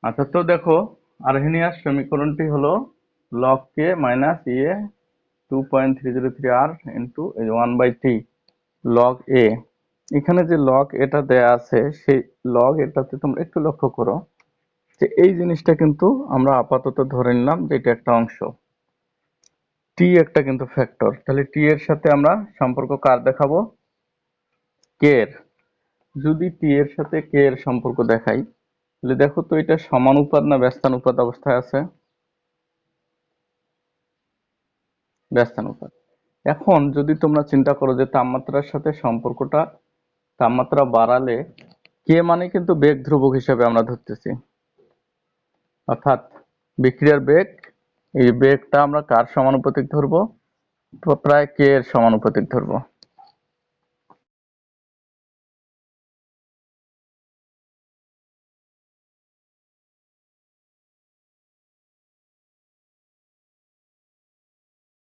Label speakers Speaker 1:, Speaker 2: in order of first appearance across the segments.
Speaker 1: আচ্ছা, তো দেখো, আরহেনিয়াস সমীকরণটি হলো লগ কে মাইনাস ইয়ে 2.303 আর ইন্টু 1/t লগ এ। এখানে যে লগ এটা দেয়া আছে, সেই লগ এটাতে তোমরা একটু লক্ষ্য করো যে এই জিনিসটা কিন্তু আমরা আপাতত ধরে নিলাম যে এটা একটা অংশ, টি একটা কিন্তু ফ্যাক্টর। তাহলে টি এর সাথে আমরা সম্পর্ক কার দেখাবো? কে এর। যদি টি এর সাথে কে এর সম্পর্ক দেখাই, তাহলে দেখো তো এটা সমানুপাত না ব্যস্তানুপাত অবস্থায় আছে? ব্যস্তানুপাত। এখন যদি তোমরা চিন্তা করো যে তাপমাত্রার সাথে সম্পর্কটা, তাপমাত্রা বাড়ালে কে মানে কিন্তু বেগ ধ্রুবক হিসেবে আমরা ধরতেছি, অর্থাৎ বিক্রিয়ার বেগ, এই বেগটা আমরা কার সমানুপাতিক ধরবো? প্রায় কে এর সমানুপাতিক ধরবো।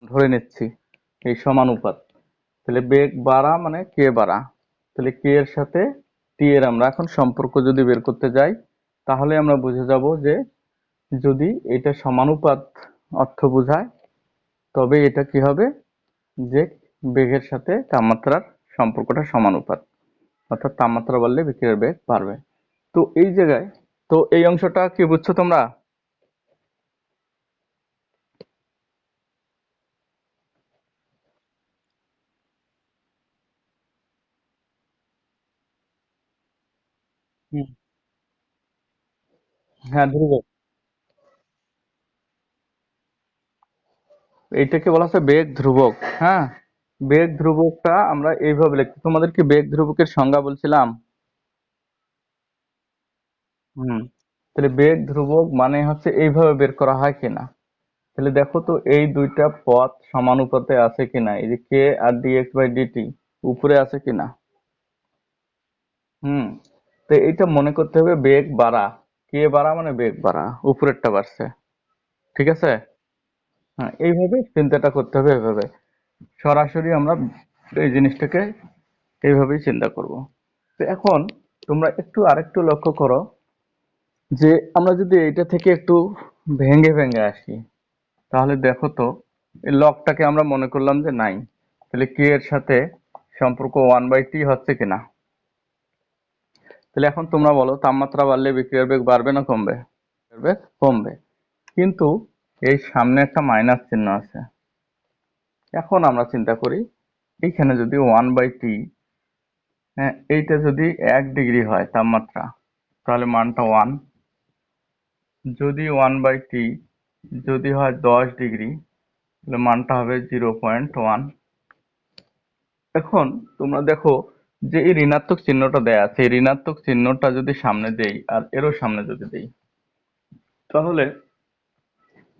Speaker 1: ধরে নিচ্ছি এই সমানুপাত। তাহলে বেগ বাড়া মানে কে বাড়া। তাহলে কে এর সাথে টি এর আমরা এখন সম্পর্ক যদি বের করতে যাই, তাহলে আমরা বুঝে যাব যে যদি এটা সমানুপাত অর্থ বোঝায়, তবে এটা কি হবে? যে বেগের সাথে তাপমাত্রার সম্পর্কটা সমানুপাত, অর্থাৎ তাপমাত্রা বাড়লে বিক্রিয়ার বেগ বাড়বে। তো এই জায়গায়, তো এই অংশটা কি বুঝছো তোমরা? হুম। হ্যাঁ, ধ্রুবক। এইটাকে বলা হচ্ছে বেগ ধ্রুবক। হ্যাঁ, বেগ ধ্রুবকটা আমরা এইভাবে লিখি। তোমাদের কি বেগ ধ্রুবকের সংজ্ঞা বলছিলাম? হুম। তাহলে বেগ ধ্রুবক মানে হচ্ছে এইভাবে বের করা হয় কিনা। তাহলে দেখো তো এই দুইটা পথ সমানুপাতে আছে কিনা, এই যে কে আর ডিএক্স বাই ডিটি উপরে আছে কিনা। হুম। তো এইটা মনে করতে হবে বেগ বাড়া, কে বাড়া মানে বেগ বাড়া, উপরেরটা বাড়ছে। ঠিক আছে? হ্যাঁ, এইভাবে চিন্তাটা করতে হবে। এভাবে সরাসরি আমরা এই জিনিসটাকে এইভাবেই চিন্তা করব। তো এখন তোমরা একটু আরেকটু লক্ষ্য করো যে আমরা যদি এইটা থেকে একটু ভেঙে ভেঙে আসি, তাহলে দেখো তো এই লগটাকে আমরা মনে করলাম যে নাই। তাহলে কে এর সাথে সম্পর্ক 1/t হচ্ছে কিনা। তাহলে এখন তোমরা বলো তাপমাত্রা বাড়লে বিক্রিয়ার বেগ বাড়বে না কমবে? বিক্রিয়ার বেগ কমবে। কিন্তু এই সামনে একটা মাইনাস চিহ্ন আছে। এখন আমরা চিন্তা করি এইখানে যদি 1/t, হ্যাঁ, এইটা যদি 1 ডিগ্রি হয় তাপমাত্রা, তাহলে মানটা 1। যদি 1/t যদি হয় 10 ডিগ্রি, তাহলে মানটা হবে 0.1। এখন তোমরা দেখো যে এই ঋণাত্মক চিহ্নটা দেয়া আছে, এই ঋণাত্মক চিহ্নটা যদি সামনে দেই আর এরও সামনে যদি দেই, তাহলে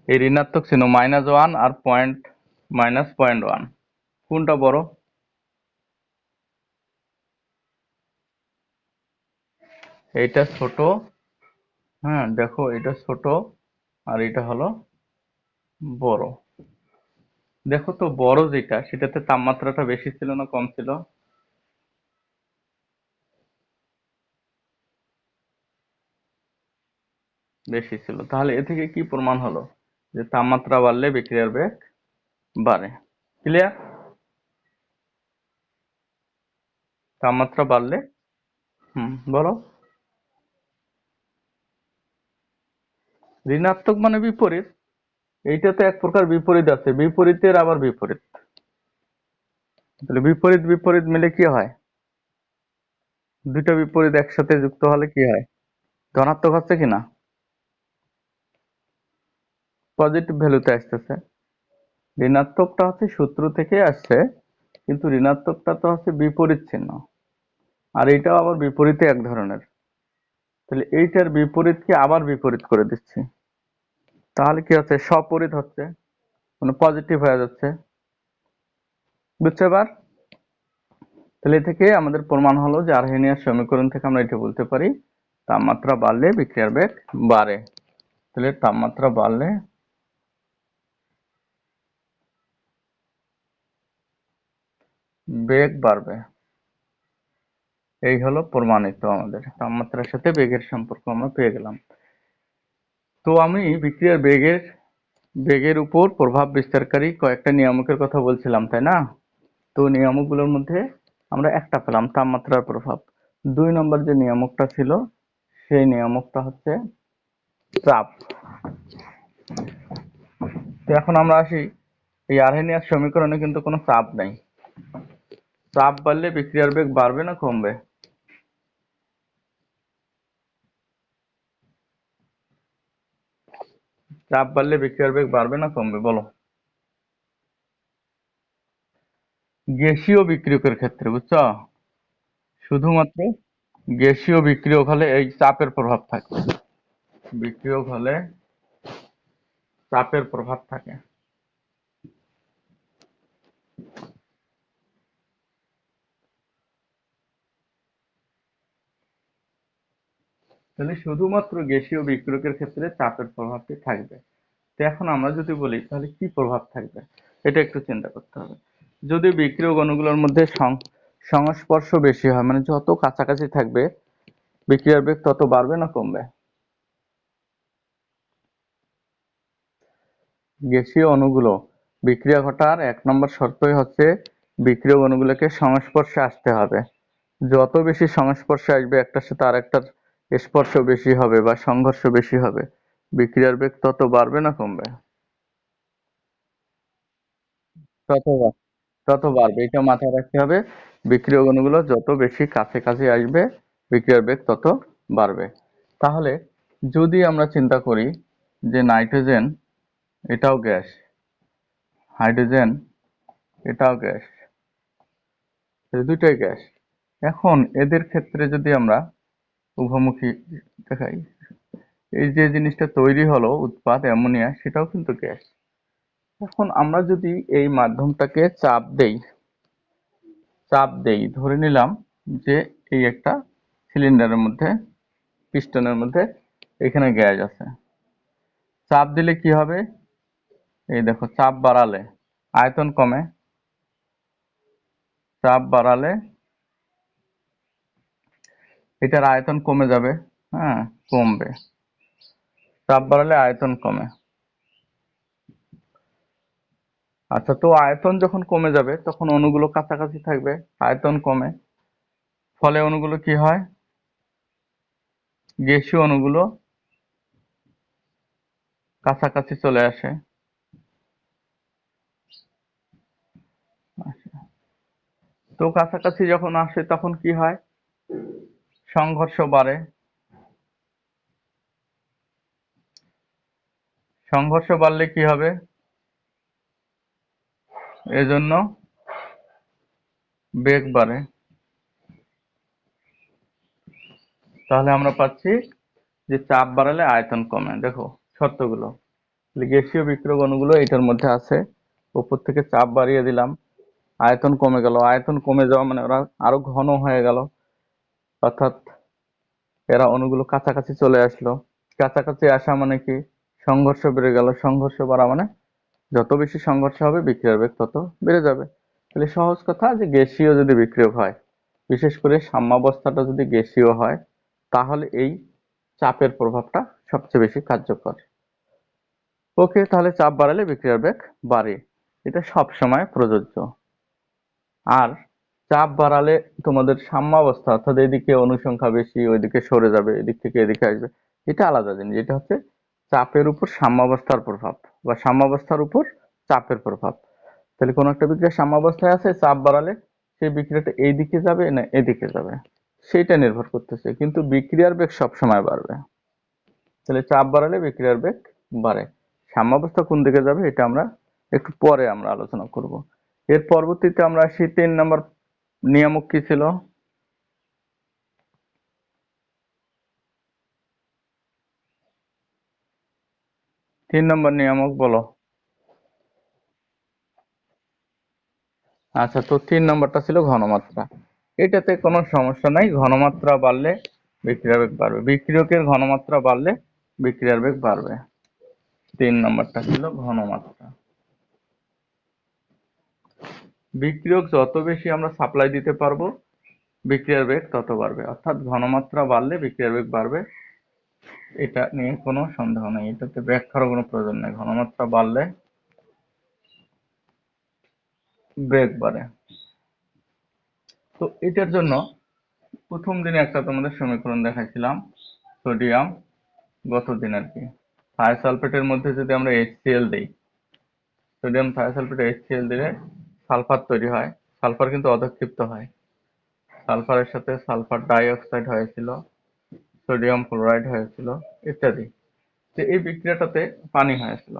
Speaker 1: এই ঋণাত্মক চিহ্ন -1 আর পয়েন্ট -0.1 কোনটা বড়? এইটা ছোট। হ্যাঁ, দেখো এটা ছোট আর এটা হলো বড়। দেখো তো বড় যেটা, সেটাতে তাপমাত্রাটা বেশি ছিল না কম ছিল? বেশি ছিল। তাহলে এ থেকে কি প্রমাণ হলো? যে তাপমাত্রা বাড়লে বিক্রিয়ার বেগ বাড়ে। ক্লিয়ার? তাপমাত্রা বাড়লে, বলো। ঋণাত্মক মানে বিপরীত। এইটাতে এক প্রকার বিপরীত আছে, বিপরীতের আবার বিপরীত। তাহলে বিপরীত বিপরীত মিলে কি হয়? দুইটা বিপরীত একসাথে যুক্ত হলে কি হয়? ধনাত্মক হচ্ছে কিনা? পজিটিভ ভ্যালুতে আসতেছে। ঋণাত্মকটা হচ্ছে সূত্র থেকে আসছে, কিন্তু ঋণাত্মকটা তো হচ্ছে বিপরীত চিহ্ন, আর এইটাও আবার বিপরীতে এক ধরনের। তাহলে এইটার বিপরীতকে আবার বিপরীত করে দিচ্ছি, তাহলে কি হচ্ছে? সপরীত হচ্ছে, মানে পজিটিভ হয়ে যাচ্ছে। বুঝছো এবার? তাহলে এ থেকে আমাদের প্রমাণ হলো যে আর্হেনিয়ার সমীকরণ থেকে আমরা এটা বলতে পারি তাপমাত্রা বাড়লে বিক্রিয়ার বেগ বাড়ে। তাহলে তাপমাত্রা বাড়লে বেগ বাড়বে। এই হলো প্রমাণিত, আমাদের তাপমাত্রার সাথে বেগের সম্পর্ক আমরা পেয়ে গেলাম। তো আমি বিক্রিয়ার বেগের উপর প্রভাব বিস্তারকারী কয়েকটা নিয়ামকের কথা বলছিলাম, তাই না? তো নিয়ামকগুলোর মধ্যে আমরা একটা পেলাম, তাপমাত্রার প্রভাব। 2 নম্বর যে নিয়ামকটা ছিল সেই নিয়ামকটা হচ্ছে চাপ। তো এখন আমরা আসি, এই আরহেনিয়াস সমীকরণে কিন্তু কোনো চাপ নাই। চাপ বাড়লে বিক্রিয়ার বেগ বাড়বে না কমবে? চাপ বাড়লে বিক্রিয়ার বেগ বাড়বে না কমবে, বলো? গ্যাসীয় বিক্রিয়কের ক্ষেত্রে, বুঝছো? শুধুমাত্র গ্যাসীয় বিক্রিয়ক হলে এই চাপের প্রভাব থাকে। বিক্রিয়ক হলে চাপের প্রভাব থাকে। তাহলে শুধুমাত্র গ্যাসীয় বিক্রিয়কের ক্ষেত্রে চাপের প্রভাবটি থাকবে। তো এখন আমরা যদি বলি তাহলে কি প্রভাব থাকবে, এটা একটু চিন্তা করতে হবে। যদি বিক্রিয়ক অণুগুলোর মধ্যে সংস্পর্শ বেশি হয়, মানে যত কাছাকাছি থাকবে বিক্রিয়ার বেগ তত বাড়বে না কমবে? গ্যাসীয় অণুগুলো বিক্রিয়া ঘটার 1 নম্বর শর্তই হচ্ছে বিক্রিয়ক অণুগুলোকে সংস্পর্শে আসতে হবে। যত বেশি সংস্পর্শে আসবে একটার সাথে আরেকটার, স্পর্শ বেশি হবে বা সংঘর্ষ বেশি হবে, বিক্রিয়ার বেগ তত বাড়বে না কমবে? তত তত বাড়বে, এটা মাথায় রাখতে হবে। বিক্রিয়ক অণুগুলো যত বেশি কাছাকাছি আসবে বিক্রিয়ার বেগ তত বাড়বে। তাহলে যদি আমরা চিন্তা করি যে নাইট্রোজেন এটাও গ্যাস, হাইড্রোজেন এটাও গ্যাস, এই দুইটাই গ্যাস। এখন এদের ক্ষেত্রে যদি আমরা উভমুখী দেখাই, এই যে জিনিসটা তৈরি হলো উৎপাদ অ্যামোনিয়া, সেটাও কিন্তু গ্যাস। এখন আমরা যদি এই মাধ্যমটাকে চাপ দেই, ধরে নিলাম যে এই একটা সিলিন্ডারের মধ্যে, পিস্টনের মধ্যে এখানে গ্যাস আছে। চাপ দিলে কি হবে? এই দেখো, চাপ বাড়ালে আয়তন কমে, চাপ বাড়ালে এটার আয়তন কমে যাবে। হ্যাঁ, কমবে। চাপ বাড়ালে আয়তন কমে। আচ্ছা, তো আয়তন যখন কমে যাবে তখন অণুগুলো কাছাকাছি থাকবে, আয়তন কমে, ফলে অণুগুলো কি হয়? গ্যাসীয় অণুগুলো কাছাকাছি চলে আসে। তো কাছাকাছি যখন আসে তখন কি হয়? সংঘর্ষ বাড়ে। সংঘর্ষ বাড়লে কি হবে? এজন্য বেগ বাড়ে। তাহলে আমরা পাচ্ছি যে চাপ বাড়ালে আয়তন কমে। দেখো শর্তগুলো, গ্যাসীয় বিক্রিয়ক অণুগুলো এটার মধ্যে আছে, উপর থেকে চাপ বাড়িয়ে দিলাম, আয়তন কমে গেল। আয়তন কমে যাওয়া মানে ওরা আরো ঘন হয়ে গেল, অর্থাৎ এরা অণুগুলো কাছাকাছি চলে আসলো। কাছাকাছি আসা মানে কি? সংঘর্ষ বেড়ে গেল। সংঘর্ষ বাড়া মানে যত বেশি সংঘর্ষ হবে বিক্রিয়ার বেগ তত বেড়ে যাবে। তাহলে সহজ কথা, যে গ্যাসীয় যদি বিক্রিয়ক হয়, বিশেষ করে সাম্যাবস্থাটা যদি গ্যাসীয় হয়, তাহলে এই চাপের প্রভাবটা সবচেয়ে বেশি কার্যকর। ওকে, তাহলে চাপ বাড়ালে বিক্রিয়ার বেগ বাড়ে, এটা সব সময় প্রযোজ্য। আর চাপ বাড়ালে তোমাদের সাম্যাবস্থা, অর্থাৎ এদিকে অনুসংখ্যা বেশি, ওইদিকে সরে যাবে, এদিক থেকে এদিকে আসবে, এটা আলাদা জিনিস। এটা হচ্ছে চাপের উপর সাম্যাবস্থার প্রভাব, বা সাম্যাবস্থার উপর চাপের প্রভাব। তাহলে কোনো একটা বিক্রিয়া সাম্যাবস্থায় আছে, চাপ বাড়ালে সেই বিক্রিয়াটা এইদিকে যাবে না এদিকে যাবে, সেইটা নির্ভর করতেছে, কিন্তু বিক্রিয়ার বেগ সবসময় বাড়বে। তাহলে চাপ বাড়ালে বিক্রিয়ার বেগ বাড়ে। সাম্যাবস্থা কোন দিকে যাবে এটা আমরা একটু পরে আমরা আলোচনা করব। এর পরবর্তীতে আমরা আসি 3 নম্বর নিয়ামক কি ছিল? 3 নম্বর নিয়ামক বলো। আচ্ছা, তো 3 নম্বরটা ছিল ঘনমাত্রা। এটাতে কোনো সমস্যা নাই, ঘনমাত্রা বাড়লে বিক্রিয়ার বেগ বাড়বে, বিক্রিয়কের ঘনমাত্রা বাড়লে বিক্রিয়ার বেগ বাড়বে। 3 নম্বরটা ছিল ঘনমাত্রা। বিক্রিয়ক যত বেশি আমরা সাপ্লাই দিতে পারবো বিক্রিয়ার বেগ তত বাড়বে, অর্থাৎ ঘনমাত্রা বাড়লে বিক্রিয়ার বেগ বাড়বে। এটা নিয়ে কোনো সন্দেহ নেই, এটাতে ব্যাখ্যারও কোনো প্রয়োজন নেই। ঘনমাত্রা বাড়লে বেগ বাড়ে। তো এটার জন্য প্রথম দিনে একটা তোমাদের সমীকরণ দেখাইছিলাম, সোডিয়াম, গত দিন আর কি। থায়োসালফেটের মধ্যে যদি আমরা HCl দিই, সোডিয়াম থায়োসালফেট HCl দিলে সালফার তৈরি হয়। সালফার কিন্তু অধঃক্ষিপ্ত হয়। সালফারের সাথে সালফার ডাই অক্সাইড হয়েছিল, সোডিয়াম ক্লোরাইড হয়েছিল ইত্যাদি। তো এই বিক্রিয়াটাতে পানি হয়েছিল।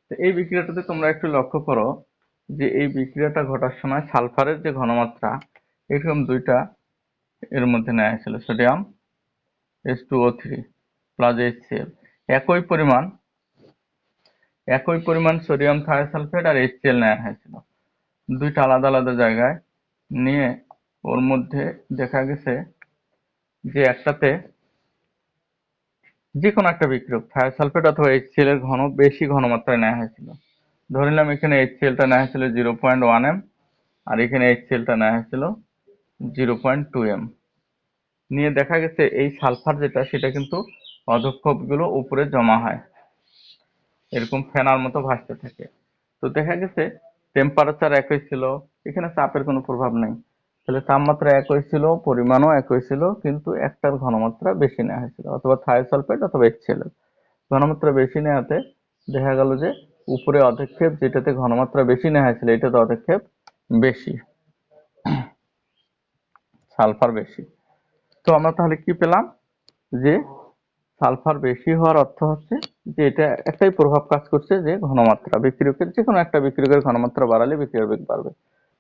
Speaker 1: তো এই বিক্রিয়াটাতে তোমরা একটু লক্ষ্য করো যে এই বিক্রিয়াটা ঘটার সময় সালফারের যে ঘনমাত্রা, এরকম দুইটা এর মধ্যে নেওয়া হয়েছিল, সোডিয়াম H2O3 প্লাস HCl। একই পরিমাণ সোডিয়াম থায়োসালফেট আর HCl নেওয়া হয়েছিল, দুইটা আলাদা আলাদা জায়গায় নিয়ে ওর মধ্যে দেখা গেছে যে একটাতে যে কোনো একটা বিক্রিয়ক থায়োসালফেট অথবা HCl এর ঘন বেশি ঘনমাত্রায় নেওয়া হয়েছিল। ধরে নিলাম এখানে HCl টা নেওয়া হয়েছিল 0.1 m, আর এখানে HCl টা নেওয়া হয়েছিল 0.2 m। নিয়ে দেখা গেছে এই সালফার যেটা, সেটা কিন্তু অধঃক্ষেপগুলো উপরে জমা হয়, এরকম ফেনার মতো ভাসতে থাকে। তো দেখা গেছে টেম্পারেচার একই ছিল, এখানে চাপের কোনো প্রভাব নেই। তাহলে তাপমাত্রা একই ছিল, পরিমাণও একই ছিল, কিন্তু একটার ঘনমাত্রা বেশি নেওয়া হয়েছিল, অথবা থায়োসালফেট অথবা HCl এর ঘনমাত্রা বেশি নেওয়াতে দেখা গেল যে উপরে অধঃক্ষেপ যেটাতে ঘনমাত্রা বেশি নেওয়া হয়েছিল, এটাতে অধঃক্ষেপ বেশি, সালফার বেশি। তো আমরা তাহলে কি পেলাম, যে সালফার বেশি হওয়ার অর্থ হচ্ছে যে এটা একটাই প্রভাব কাজ করছে, যে ঘনমাত্রা বিক্রিয়কের যে কোনো একটা বিক্রিয়কের ঘনমাত্রা বাড়ালে বিক্রিয়ার বেগ বাড়বে।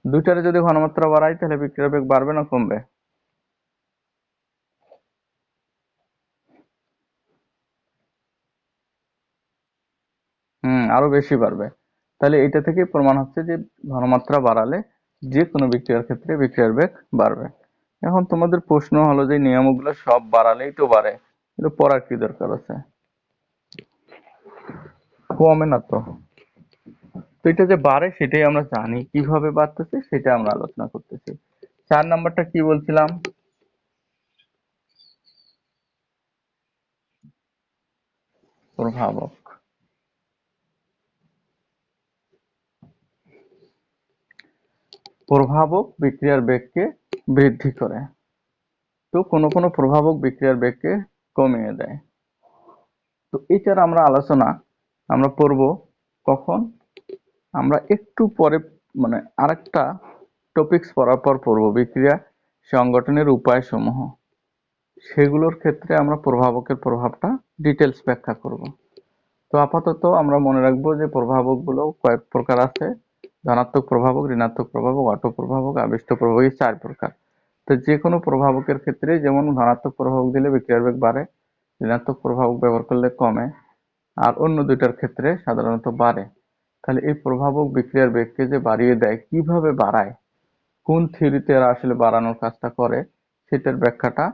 Speaker 1: দুইটারে যদি ঘনমাত্রা বাড়াই তাহলে বিক্রিয়ার বেগ বাড়বে না কমবে? আরো বেশি বাড়বে। তাহলে এটা থেকে প্রমাণ হচ্ছে যে ঘনমাত্রা বাড়ালে যে কোনো বিক্রিয়ার ক্ষেত্রে বিক্রিয়ার বেগ বাড়বে। এখন তোমাদের প্রশ্ন হলো যে নিয়মগুলো সব বাড়ালেই তো বাড়ে, এটা পড়ার কি দরকার আছে? কমে না তো। তো এটা যে বাড়ে সেটাই আমরা জানি, কিভাবে বাড়তেছে সেটা আমরা আলোচনা করতেছি। 4 নাম্বারটা কি বলছিলাম? প্রভাবক। প্রভাবক বিক্রিয়ার বেগকে বৃদ্ধি করে, তো কোনো কোনো প্রভাবক বিক্রিয়ার বেগকে কমিয়ে দেয়। তো এটার আমরা আলোচনা আমরা করব কখন? আমরা একটু পরে, মানে আরেকটা টপিকস পড়ার পর পড়বো, বিক্রিয়া সংগঠনের উপায় সমূহ। সেগুলোর ক্ষেত্রে আমরা প্রভাবকের প্রভাবটা ডিটেলস ব্যাখ্যা করব। তো আপাতত আমরা মনে রাখবো যে প্রভাবকগুলো কয়েক প্রকার আছে: ধনাত্মক প্রভাবক, ঋণাত্মক প্রভাবক, অটো প্রভাবক, আবিষ্ট প্রভাবক, এই 4 প্রকার। তো যে কোনো প্রভাবকের ক্ষেত্রে যেমন ধনাত্মক প্রভাবক দিলে বিক্রিয়ার বেগ বাড়ে, ঋণাত্মক প্রভাবক ব্যবহার করলে কমে, আর অন্য দুইটার ক্ষেত্রে সাধারণত বাড়ে। তাহলে এই প্রভাবক বিক্রিয়ার বেগকে যে বাড়িয়ে দেয়, কিভাবে বাড়ায়, কোন থিওরিতে এরা আসলে বাড়ানোর কাজটা করে, সেটার ব্যাখ্যাটা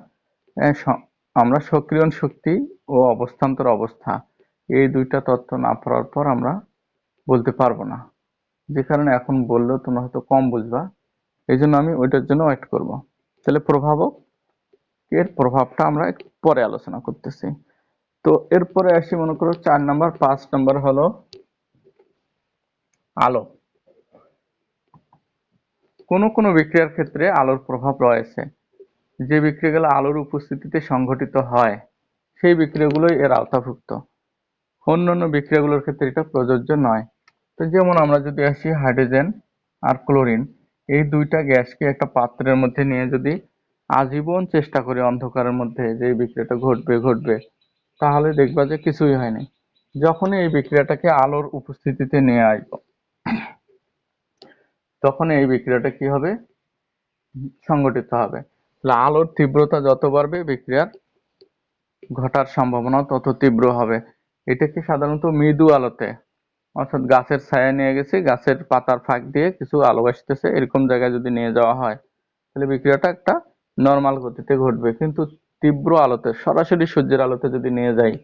Speaker 1: আমরা সক্রিয়ণ শক্তি ও অবস্থান্তর অবস্থা এই দুইটা তত্ত্ব না পড়ার পর আমরা বলতে পারবো না। যে কারণে এখন বললেও তোমরা হয়তো কম বুঝবা, এই জন্য আমি ওইটার জন্য ওয়েট করব। তাহলে প্রভাবক এর প্রভাবটা আমরা একটু পরে আলোচনা করতেছি। তো এরপরে আসি, মনে করো 4 নাম্বার। 5 নাম্বার হলো আলো। কোনো কোনো বিক্রিয়ার ক্ষেত্রে আলোর প্রভাব রয়েছে। যে বিক্রিয়াগুলো আলোর উপস্থিতিতে সংঘটিত হয় সেই বিক্রিয়াগুলোই এর আওতাভুক্ত, অন্যান্য বিক্রিয়াগুলোর ক্ষেত্রে এটা প্রযোজ্য নয়। তো যেমন আমরা যদি আসি হাইড্রোজেন আর ক্লোরিন, এই দুইটা গ্যাসকে একটা পাত্রের মধ্যে নিয়ে যদি আজীবন চেষ্টা করি অন্ধকারের মধ্যে যে এই বিক্রিয়াটা ঘটবে ঘটবে, তাহলে দেখবা যে কিছুই হয়নি। যখনই এই বিক্রিয়াটাকে আলোর উপস্থিতিতে নিয়ে আসবো, তখন এই বিক্রিয়াটা কি হবে, সংঘটিত হবে। তাহলে আলোর তীব্রতা যত বাড়বে বিক্রিয়ার ঘটার সম্ভাবনা তত তীব্র হবে। এটাকে সাধারণত মৃদু আলোতে, অর্থাৎ গাছের ছায়া নিয়ে গেছি, গাছের পাতার ফাঁক দিয়ে কিছু আলো আসতেছে, এরকম জায়গায় যদি নিয়ে যাওয়া হয় তাহলে বিক্রিয়াটা একটা নর্মাল গতিতে ঘটবে। কিন্তু তীব্র আলোতে, সরাসরি সূর্যের আলোতে যদি নিয়ে যাই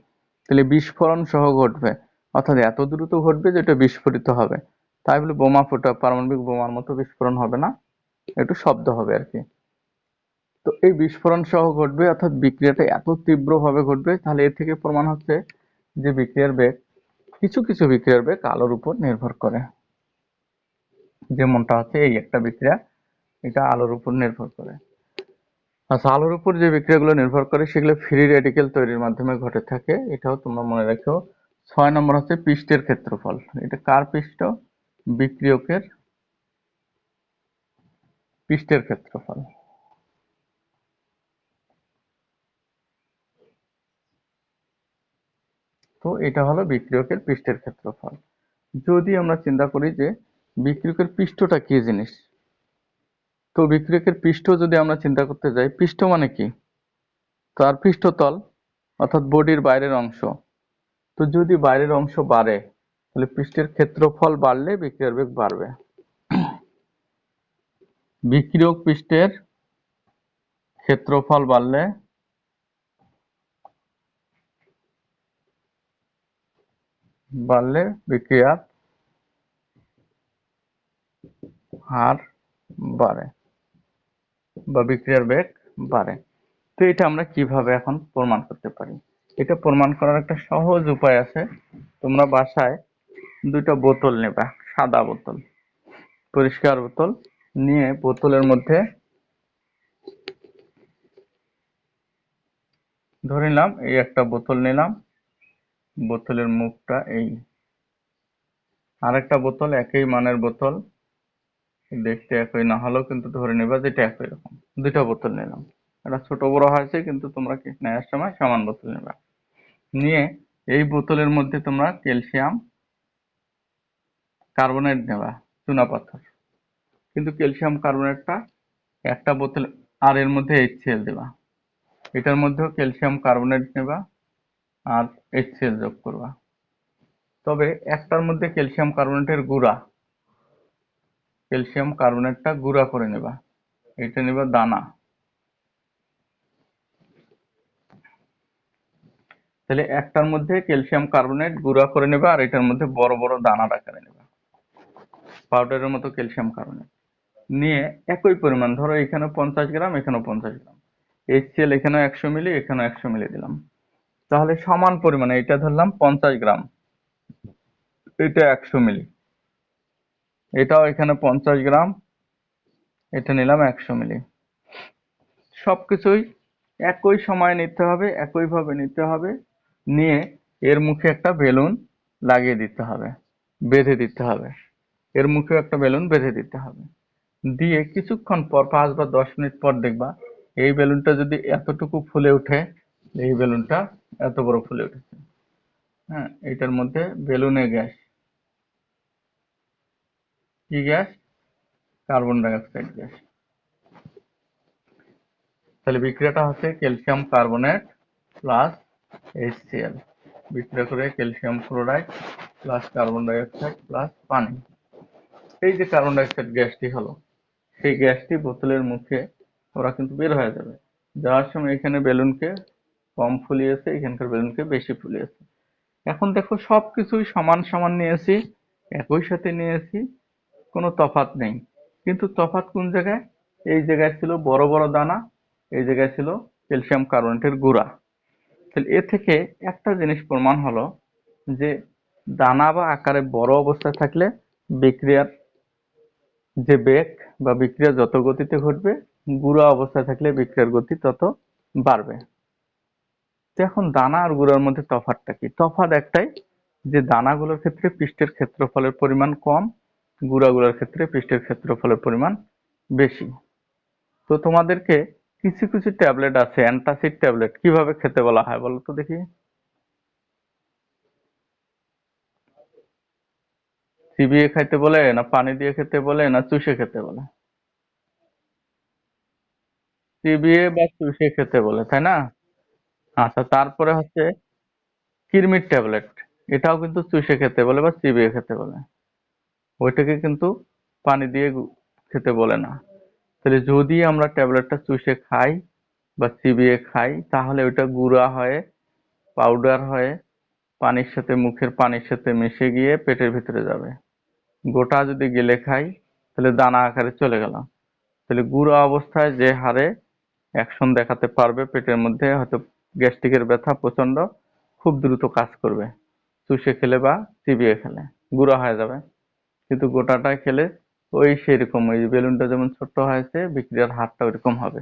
Speaker 1: তাহলে বিস্ফোরণ সহ ঘটবে, অর্থাৎ এত দ্রুত ঘটবে যে এটা বিস্ফোরিত হবে। তাই বলে বোমা ফুটা, পারমাণবিক বোমার মতো বিস্ফোরণ হবে না, একটু শব্দ হবে আর কি। তো তো এই বিস্ফোরণ সহ ঘটবে, অর্থাৎ বিক্রিয়াটা এত তীব্রভাবে ঘটবে। তাহলে এর থেকে প্রমাণ হচ্ছে যে বিক্রিয়ার বেগ, কিছু কিছু বিক্রিয়ার বেগ আলোর উপর নির্ভর করে। যেমনটা হচ্ছে এই একটা বিক্রিয়া, এটা আলোর উপর নির্ভর করে। আচ্ছা, আলোর উপর যে বিক্রিয়াগুলো নির্ভর করে সেগুলো ফ্রি রেডিকেল তৈরির মাধ্যমে ঘটে থাকে, এটাও তোমরা মনে রাখো। 6 নম্বর হচ্ছে পৃষ্ঠের ক্ষেত্রফল। এটা কার পৃষ্ঠ? বিক্রিয়কের পৃষ্ঠের ক্ষেত্রফল। তো এটা হলো বিক্রিয়কের পৃষ্ঠের ক্ষেত্রফল। যদি আমরা চিন্তা করি যে বিক্রিয়কের পৃষ্ঠটা কি জিনিস, তো বিক্রিয়কের পৃষ্ঠ যদি আমরা চিন্তা করতে যাই, পৃষ্ঠ মানে কি? তার পৃষ্ঠতল, অর্থাৎ বডির বাইরের অংশ। তো যদি বাইরের অংশ বাড়ে, তাহলে পৃষ্ঠের ক্ষেত্রফল বাড়লে বিক্রিয়ার বেগ বাড়বে। বিক্রিয়ক পৃষ্ঠের ক্ষেত্রফল বাড়লে বিক্রিয়ার হার বাড়ে বা বিক্রিয়ার বেগ বাড়ে। তো এটা আমরা কিভাবে এখন প্রমাণ করতে পারি? এটা প্রমাণ করার একটা সহজ উপায় আছে। তোমরা বাসায় দুইটা বোতল নেবা, সাদা বোতল, পরিষ্কার বোতল নিয়ে বোতলের মধ্যে ধরে নিলাম এই একটা বোতল নিলাম, বোতলের মুখটা এই, আরেকটা বোতল একই মানের বোতল, দেখতে একই না হলেও কিন্তু ধরে নিবা যেটা একই রকম। দুইটা বোতল নিলাম, এটা ছোট বড় হয়েছে কিন্তু তোমরা নেওয়ার সময় সমান বোতল নেবা। নিয়ে এই বোতলের মধ্যে তোমরা ক্যালসিয়াম কার্বনেট নেবা, চুনা পাথর। কিন্তু ক্যালসিয়াম কার্বনেটটা একটা বোতল, আর এর মধ্যে HCl দেবা। এটার মধ্যেও ক্যালসিয়াম কার্বনেট নেবা আর HCl যোগ করবা। তবে একটার মধ্যে ক্যালসিয়াম কার্বনেটের গুঁড়া, ক্যালসিয়াম কার্বনেটটা গুঁড়া করে নেবা, এটা নেবা দানা। তাহলে একটার মধ্যে ক্যালসিয়াম কার্বনেট গুঁড়া করে নেবা আর এটার মধ্যে বড় বড় দানার আকারে নেবা, পাউডারের মতো ক্যালসিয়াম কার্বনেট নিয়ে একই পরিমাণ, ধরো এখানে 50 গ্রাম, এখানেও 50 গ্রাম, HCl এখানেও 100 মিলি, এখানেও 100 মিলি দিলাম। তাহলে সমান পরিমাণে এটা ধরলাম 50 গ্রাম, এটা 100 মিলি, এটাও এখানে 50 গ্রাম, এটা নিলাম 100 মিলি। সবকিছুই একই সময়ে নিতে হবে, একইভাবে নিতে হবে। নিয়ে এর মুখে একটা বেলুন লাগিয়ে দিতে হবে, বেঁধে দিতে হবে। এর মুখে একটা বেলুন বেঁধে দিতে হবে। দিয়ে কিছুক্ষণ পর, 5 বা 10 মিনিট পর দেখবা এই বেলুনটা যদি এতটুকু ফুলে ওঠে, এই বেলুনটা এত বড় ফুলে উঠেছে। হ্যাঁ, এটার মধ্যে বেলুনে গ্যাস, কি gas? Carbon die oxide gas. তাহলে বিক্রিয়াটা হচ্ছে ক্যালসিয়াম কার্বনেট প্লাস HCl বিক্রিয়া করে calcium chloride plus carbon die oxide plus পানি। এই যে কার্বন ডাই অক্সাইড গ্যাসটি হলো, সেই গ্যাসটি বোতলের মুখে ওরা কিন্তু বের হয়ে যাবে। যাওয়ার সময় এখানে বেলুনকে কম ফুলিয়েছে, এখানকার বেলুনকে বেশি ফুলিয়েছে। এখন দেখো সবকিছুই সমান সমান নিয়েছি, একই সাথে নিয়েছি, কোনো তফাৎ নেই। কিন্তু তফাৎ কোন জায়গায়? এই জায়গায় ছিল বড় বড় দানা, এই জায়গায় ছিল ক্যালসিয়াম কার্বনেটের গুঁড়া। তাহলে এ থেকে একটা জিনিস প্রমাণ হলো যে দানা বা আকারে বড় অবস্থায় থাকলে বিক্রিয়ার যে বেগ বা বিক্রিয়া যত গতিতে ঘটবে, গুঁড়া অবস্থায় থাকলে বিক্রিয়ার গতি তত বাড়বে। তো এখন দানা আর গুঁড়ার মধ্যে তফাৎটা কি? তফাৎ একটাই, যে দানাগুলোর ক্ষেত্রে পৃষ্ঠের ক্ষেত্রফলের পরিমাণ কম, গুঁড়াগুলোর ক্ষেত্রে পৃষ্ঠের ক্ষেত্রফলের পরিমাণ বেশি। তো তোমাদেরকে কিছু কিছু ট্যাবলেট আছে, অ্যান্টাসিড ট্যাবলেট, কিভাবে খেতে বলা হয় বলো তো দেখি? চিবিয়ে খাইতে বলে, না পানি দিয়ে খেতে বলে, না চুষে খেতে বলে? চিবিয়ে বা চুষে খেতে বলে, তাই না? আচ্ছা, তারপরে হচ্ছে কিরমির ট্যাবলেট, এটাও কিন্তু চুষে খেতে বলে বা চিবিয়ে খেতে বলে। ওইটাকে কিন্তু পানি দিয়ে খেতে বলে না। তাহলে যদি আমরা ট্যাবলেটটা চুষে খাই বা চিবিয়ে খাই, তাহলে ওইটা গুঁড়া হয়ে পাউডার হয়ে পানির সাথে, মুখের পানির সাথে মিশে গিয়ে পেটের ভিতরে যাবে। গোটা যদি গিলে খাই, তাহলে দানা আকারে চলে গেল। তাহলে গুঁড়া অবস্থায় যে হারে অ্যাকশন দেখাতে পারবে পেটের মধ্যে, হয়তো গ্যাস্ট্রিকের ব্যথা প্রচন্ড খুব দ্রুত কাজ করবে, চুষে খেলে বা চিবিয়ে খেলে গুঁড়া হয়ে যাবে। কিন্তু গোটাটায় খেলে ওই সেরকম ওই বেলুনটা যেমন ছোট্ট হয়েছে, বিক্রিয়ার হারটা ওইরকম হবে।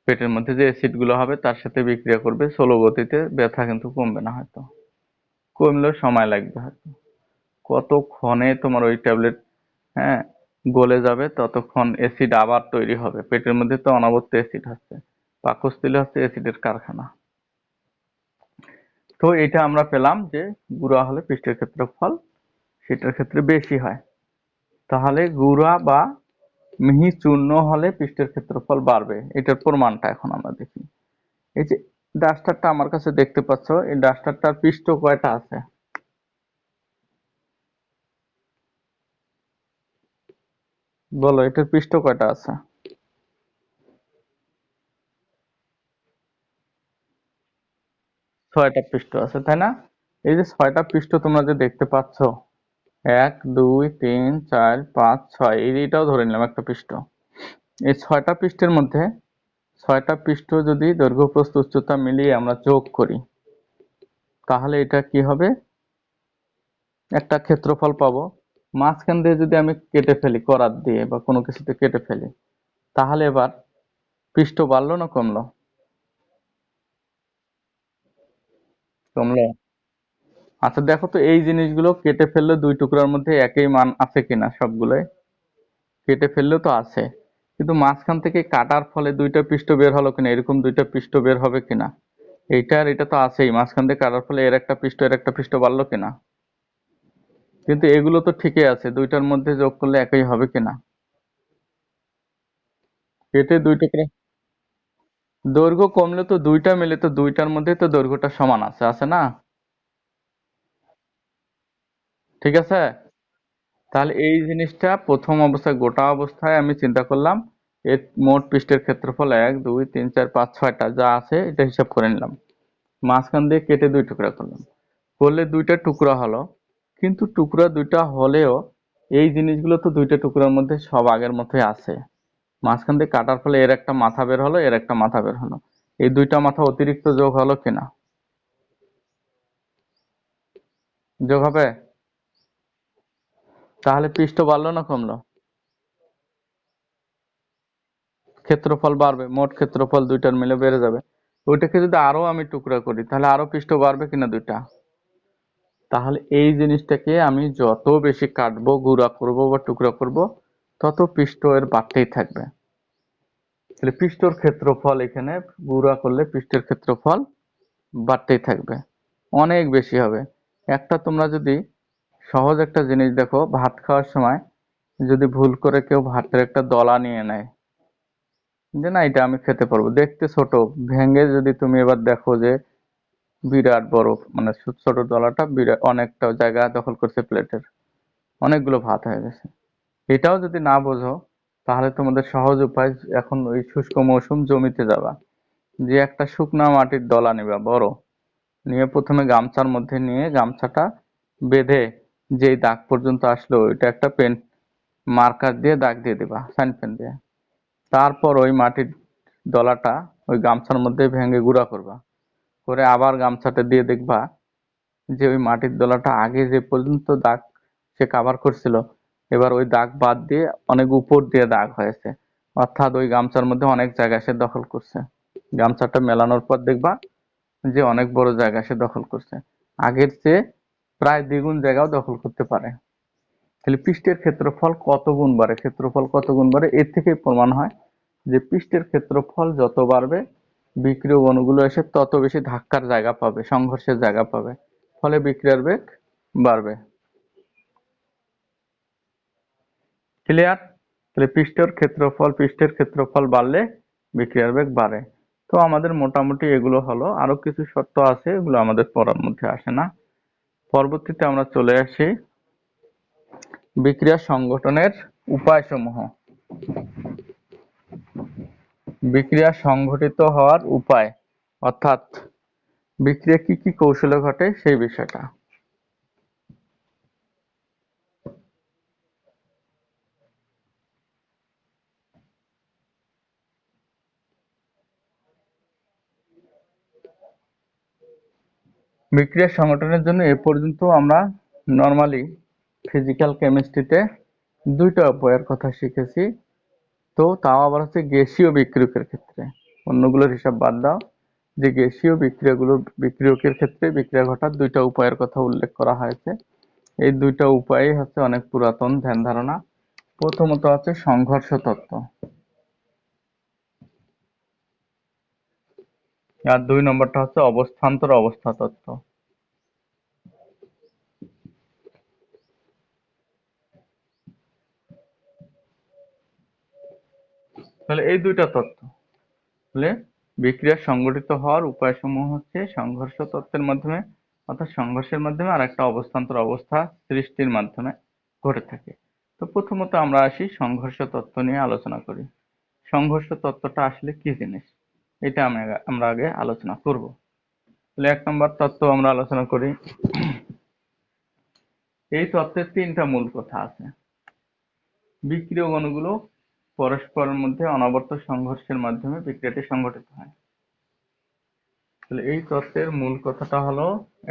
Speaker 1: পেটের মধ্যে যে অ্যাসিড গুলো হবে তার সাথে বিক্রিয়া করবে স্লো গতিতে, ব্যথা কিন্তু কমবে না, হয়তো কমলেও সময় লাগবে হয়তো। কতক্ষণে তোমার ওই ট্যাবলেট, হ্যাঁ, গলে যাবে ততক্ষণ অ্যাসিড আবার তৈরি হবে। পেটের মধ্যে তো অনবরত অ্যাসিড হচ্ছে, পাকস্থলী হচ্ছে অ্যাসিডের কারখানা। তো এটা আমরা পেলাম যে গুঁড়া হলে পিষ্টের ক্ষেত্রফল সেটার ক্ষেত্রে বেশি হয়। তাহলে গুঁড়া বা মিহি চূর্ণ হলে পিষ্টের ক্ষেত্রফল বাড়বে, এটার প্রমাণটা এখন আমরা দেখি। এই যে ডাস্টারটা আমার কাছে দেখতে পাচ্ছ, এই ডাস্টারটার পৃষ্ঠ কয়টা আছে? বলো, এটার পৃষ্ঠ কয়টা আছে? 6টা পৃষ্ঠ আছে, তাই না? এই যে 6টা পৃষ্ঠ তোমরা যে দেখতে পাচ্ছ, 1 2 3 4 5 6, এইটাও ধরে নিলাম একটা পৃষ্ঠ। এই 6টা পৃষ্ঠের মধ্যে 6টা পৃষ্ঠ যদি দৈর্ঘ্য প্রস্থ উচ্চতা মিলিয়ে আমরা যোগ করি, তাহলে এটা কি হবে? একটা ক্ষেত্রফল পাবো। মাঝখান দিয়ে যদি আমি কেটে ফেলি করাত দিয়ে বা কোনো কিছুতে কেটে ফেলি, তাহলে এবার পৃষ্ঠ বাড়লো না কমলো? কমলো। আচ্ছা দেখো তো, এই জিনিসগুলো কেটে ফেললে দুই টুকরার মধ্যে একই মান আছে কিনা সবগুলোই? কেটে ফেললেও তো আছে, কিন্তু মাঝখান থেকে কাটার ফলে দুইটা পৃষ্ঠ বের হলো কিনা, এরকম দুইটা পৃষ্ঠ বের হবে কিনা? এইটা আর এটা তো আছেই, মাঝখান থেকে কাটার ফলে এর একটা পৃষ্ঠ এর একটা পৃষ্ঠ বাড়লো কিনা? কিন্তু এগুলো তো ঠিকই আছে, দুইটার মধ্যে যোগ করলে একই হবে কিনা? কেটে দুই টুকরা, দৈর্ঘ্য কমলে তো দুইটা মিলে তো দুইটার মধ্যে তো দৈর্ঘ্যটা সমান আছে, আছে না? ঠিক আছে। তাহলে এই জিনিসটা প্রথম অবস্থায়, গোটা অবস্থায় আমি চিন্তা করলাম এর মোট পৃষ্ঠের ক্ষেত্রফল 1 2 3 4 5 6টা যা আছে এটা হিসাব করে নিলাম। মাঝখান দিয়ে কেটে দুই টুকরা করলাম, করলে দুইটা টুকরা হলো। কিন্তু টুকরা দুইটা হলেও এই জিনিসগুলো তো দুইটা টুকরার মধ্যে সব আগের মতোই আছে। মাঝখান দিয়ে কাটার ফলে এর একটা মাথা বের হলো, এর একটা মাথা বের হলো, এই দুইটা মাথা অতিরিক্ত যোগ হলো কিনা? যোগ হবে। তাহলে পৃষ্ঠ বাড়লো না কমলো? ক্ষেত্রফল বাড়বে, মোট ক্ষেত্রফল দুইটার মিলে বেড়ে যাবে। ওইটাকে যদি আরো আমি টুকরা করি তাহলে আরো পৃষ্ঠ বাড়বে কিনা দুইটা? তাহলে এই জিনিসটাকে আমি যত বেশি কাটবো, গুঁড়া করব বা টুকরা করব, তত পৃষ্ঠ এর বাড়তেই থাকবে। তাহলে পৃষ্ঠর ক্ষেত্রফল এখানে গুঁড়া করলে পৃষ্ঠের ক্ষেত্রফল বাড়তেই থাকবে, অনেক বেশি হবে। একটা তোমরা যদি সহজ একটা জিনিস দেখো, ভাত খাওয়ার সময় যদি ভুল করে কেউ ভাতের একটা দলা নিয়ে নেয়, যে না এটা আমি খেতে পারবো, দেখতে ছোট, ভেঙে যদি তুমি এবার দেখো যে বিরাট বড়, মানে ছোট দলাটা বিরাট অনেকটা জায়গা দখল করছে প্লেটের, অনেকগুলো ভাত হয়ে গেছে। এটাও যদি না বোঝো, তাহলে তোমাদের সহজ উপায়, এখন ওই শুষ্ক মৌসুম জমিতে যাবা, যে একটা শুকনা মাটির দলা নিবা বড়, নিয়ে প্রথমে গামছার মধ্যে নিয়ে গামছাটা বেঁধে যেই দাগ পর্যন্ত আসলো ওইটা একটা পেন মার্কার দিয়ে দাগ দিয়ে দিবা, সাইন পেন দিয়ে। তারপর ওই মাটির দলাটা ওই গামছার মধ্যে ভেঙে গুঁড়া করবা, করে আবার গামছাটা দিয়ে দেখবা যে ওই মাটির দলাটা আগে যে পর্যন্ত দাগ সে কাভার করছিল, এবার ওই দাগ বাদ দিয়ে অনেক উপর দিয়ে দাগ হয়েছে, অর্থাৎ ওই গামছার মধ্যে অনেক জায়গা সে দখল করছে। গামছাটা মেলানোর পর দেখবা যে অনেক বড় জায়গা সে দখল করছে, আগের চেয়ে প্রায় দ্বিগুণ জায়গাও দখল করতে পারে। তাহলে পৃষ্ঠের ক্ষেত্রফল কত গুণ বাড়ে, ক্ষেত্রফল কত গুণ বাড়ে, এর থেকেই প্রমাণ হয় যে পৃষ্ঠের ক্ষেত্রফল যত বাড়বে বিক্রিয়ক অণুগুলো এসে তত বেশি ধাক্কার জায়গা পাবে, সংঘর্ষের জায়গা পাবে, ফলে বিক্রিয়ার বেগ বাড়বে। ক্লিয়ার? তাহলে পৃষ্ঠের ক্ষেত্রফল বাড়লে বিক্রিয়ার বেগ বাড়ে। তো আমাদের মোটামুটি এগুলো হলো, আরো কিছু শর্ত আছে, এগুলো আমাদের পড়ার মধ্যে আসে না। পরবর্তীতে আমরা চলে আসি বিক্রিয়া সংঘটনের উপায়সমূহ। বিক্রিয়া সংঘটিত হওয়ার উপায়, অর্থাৎ বিক্রিয়া কি কি কৌশলে ঘটে সেই বিষয়টা। বিক্রিয়া সংগঠনের জন্য এ পর্যন্ত আমরা নর্মালি ফিজিক্যাল কেমিস্ট্রিতে দুইটা উপায়ের কথা শিখেছি। তো তাও আবার হচ্ছে গ্যাসীয় বিক্রিয়কের ক্ষেত্রে, অন্যগুলোর হিসাব বাদ দাও, যে গ্যাসীয় বিক্রিয়কের ক্ষেত্রে বিক্রিয়া ঘটার দুইটা উপায়ের কথা উল্লেখ করা হয়েছে। এই দুইটা উপায়ই হচ্ছে অনেক পুরাতন ধ্যান ধারণা। প্রথমত হচ্ছে সংঘর্ষ তত্ত্ব, আর 2 নম্বরটা হচ্ছে অবস্থান্তর অবস্থা তত্ত্ব। তাহলে এই দুইটা তত্ত্ব তাহলে বিক্রিয়া সংঘটিত হওয়ার উপায়সমূহ হচ্ছে সংঘর্ষ তত্ত্বের মাধ্যমে, অর্থাৎ সংঘর্ষের মাধ্যমে, আর একটা অবস্থান্তর অবস্থা সৃষ্টির মাধ্যমে ঘটে থাকে। তো প্রথমত আমরা আসি সংঘর্ষ তত্ত্ব নিয়ে আলোচনা করি। সংঘর্ষ তত্ত্বটা আসলে কি জিনিস, এটা আমরা আগে আলোচনা করব। তাহলে 1 নম্বর তত্ত্ব আমরা আলোচনা করি। এই তত্ত্বের 3টা মূল কথা আছে। বিক্রিয়ক অণুগুলো পরস্পরের মধ্যে অনবরত সংঘর্ষের মাধ্যমে বিক্রিয়াটি সংঘটিত হয়। তাহলে এই তত্ত্বের মূল কথাটা হলো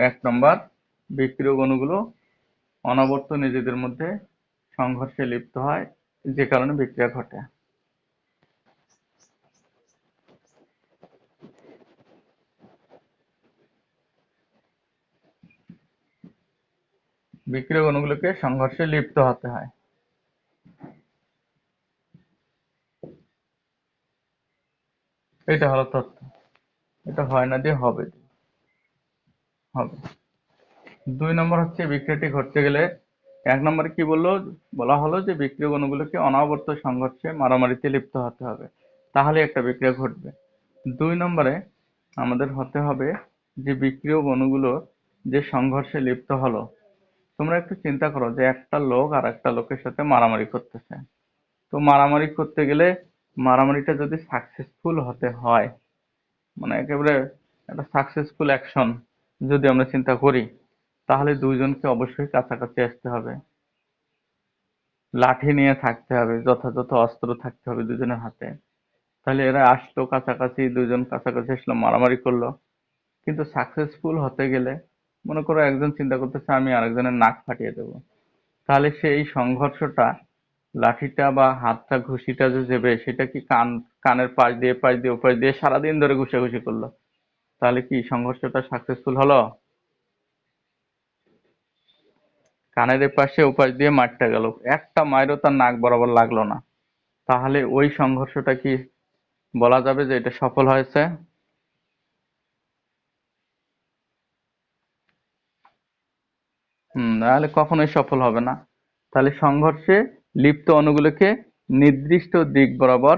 Speaker 1: 1 নম্বর, বিক্রিয়ক অণুগুলো অনবরত নিজেদের মধ্যে সংঘর্ষে লিপ্ত হয়, যে কারণে বিক্রিয়া ঘটে। বিক্রিয়ক অণুগুলোকে সংঘর্ষে লিপ্ত হতে হয়। এটা হলো তত্ত্ব। এটা হয় না দিয়ে হবে, হবে। 2 নম্বর হচ্ছে বিক্রিয়াটি ঘটতে গেলে 1 নম্বরে কি বলা হলো যে বিক্রিয়ক অণুগুলোকে অনবরত সংঘর্ষে মারামারিতে লিপ্ত হতে হবে, তাহলে একটা বিক্রিয়া ঘটবে। 2 নম্বরে আমাদের হতে হবে যে বিক্রিয়ক অণুগুলো যে সংঘর্ষে লিপ্ত হলো, তোমরা একটু চিন্তা করো যে একটা লোক আর একটা লোকের সাথে মারামারি করতেছে। তো মারামারি করতে গেলে মারামারিটা যদি সাকসেসফুল হতে হয়, মানে একেবারে একটা সাকসেসফুল অ্যাকশন যদি আমরা চিন্তা করি, তাহলে দুইজনকে অবশ্যই কাছাকাছি আসতে হবে, লাঠি নিয়ে থাকতে হবে, যথাযথ অস্ত্র থাকতে হবে দুজনের হাতে। তাহলে এরা আসলো কাছাকাছি, দুজন কাছাকাছি আসলো, মারামারি করলো। কিন্তু সাকসেসফুল হতে গেলে মনে করো একজন চিন্তা করতেছে আমি আরেকজনের নাক ফাটিয়ে দেবো, তাহলে সে এই সংঘর্ষটা, লাঠিটা বা হাতটা ঘুষিটা যে দেবে সেটা কি কানের পাশ দিয়ে ওপাশ দিয়ে সারাদিন ধরে ঘুষাঘুষি করলো, তাহলে কি সংঘর্ষটা সাকসেসফুল হলো? কানের এপাশে ওপাশ দিয়ে মারটা গেল, একটা মাইরও তার নাক বরাবর লাগলো না, তাহলে ওই সংঘর্ষটা কি বলা যাবে যে এটা সফল হয়েছে? তাহলে কখনোই সফল হবে না। তাহলে সংঘর্ষে লিপ্ত অণুগুলোকে নির্দিষ্ট দিক বরাবর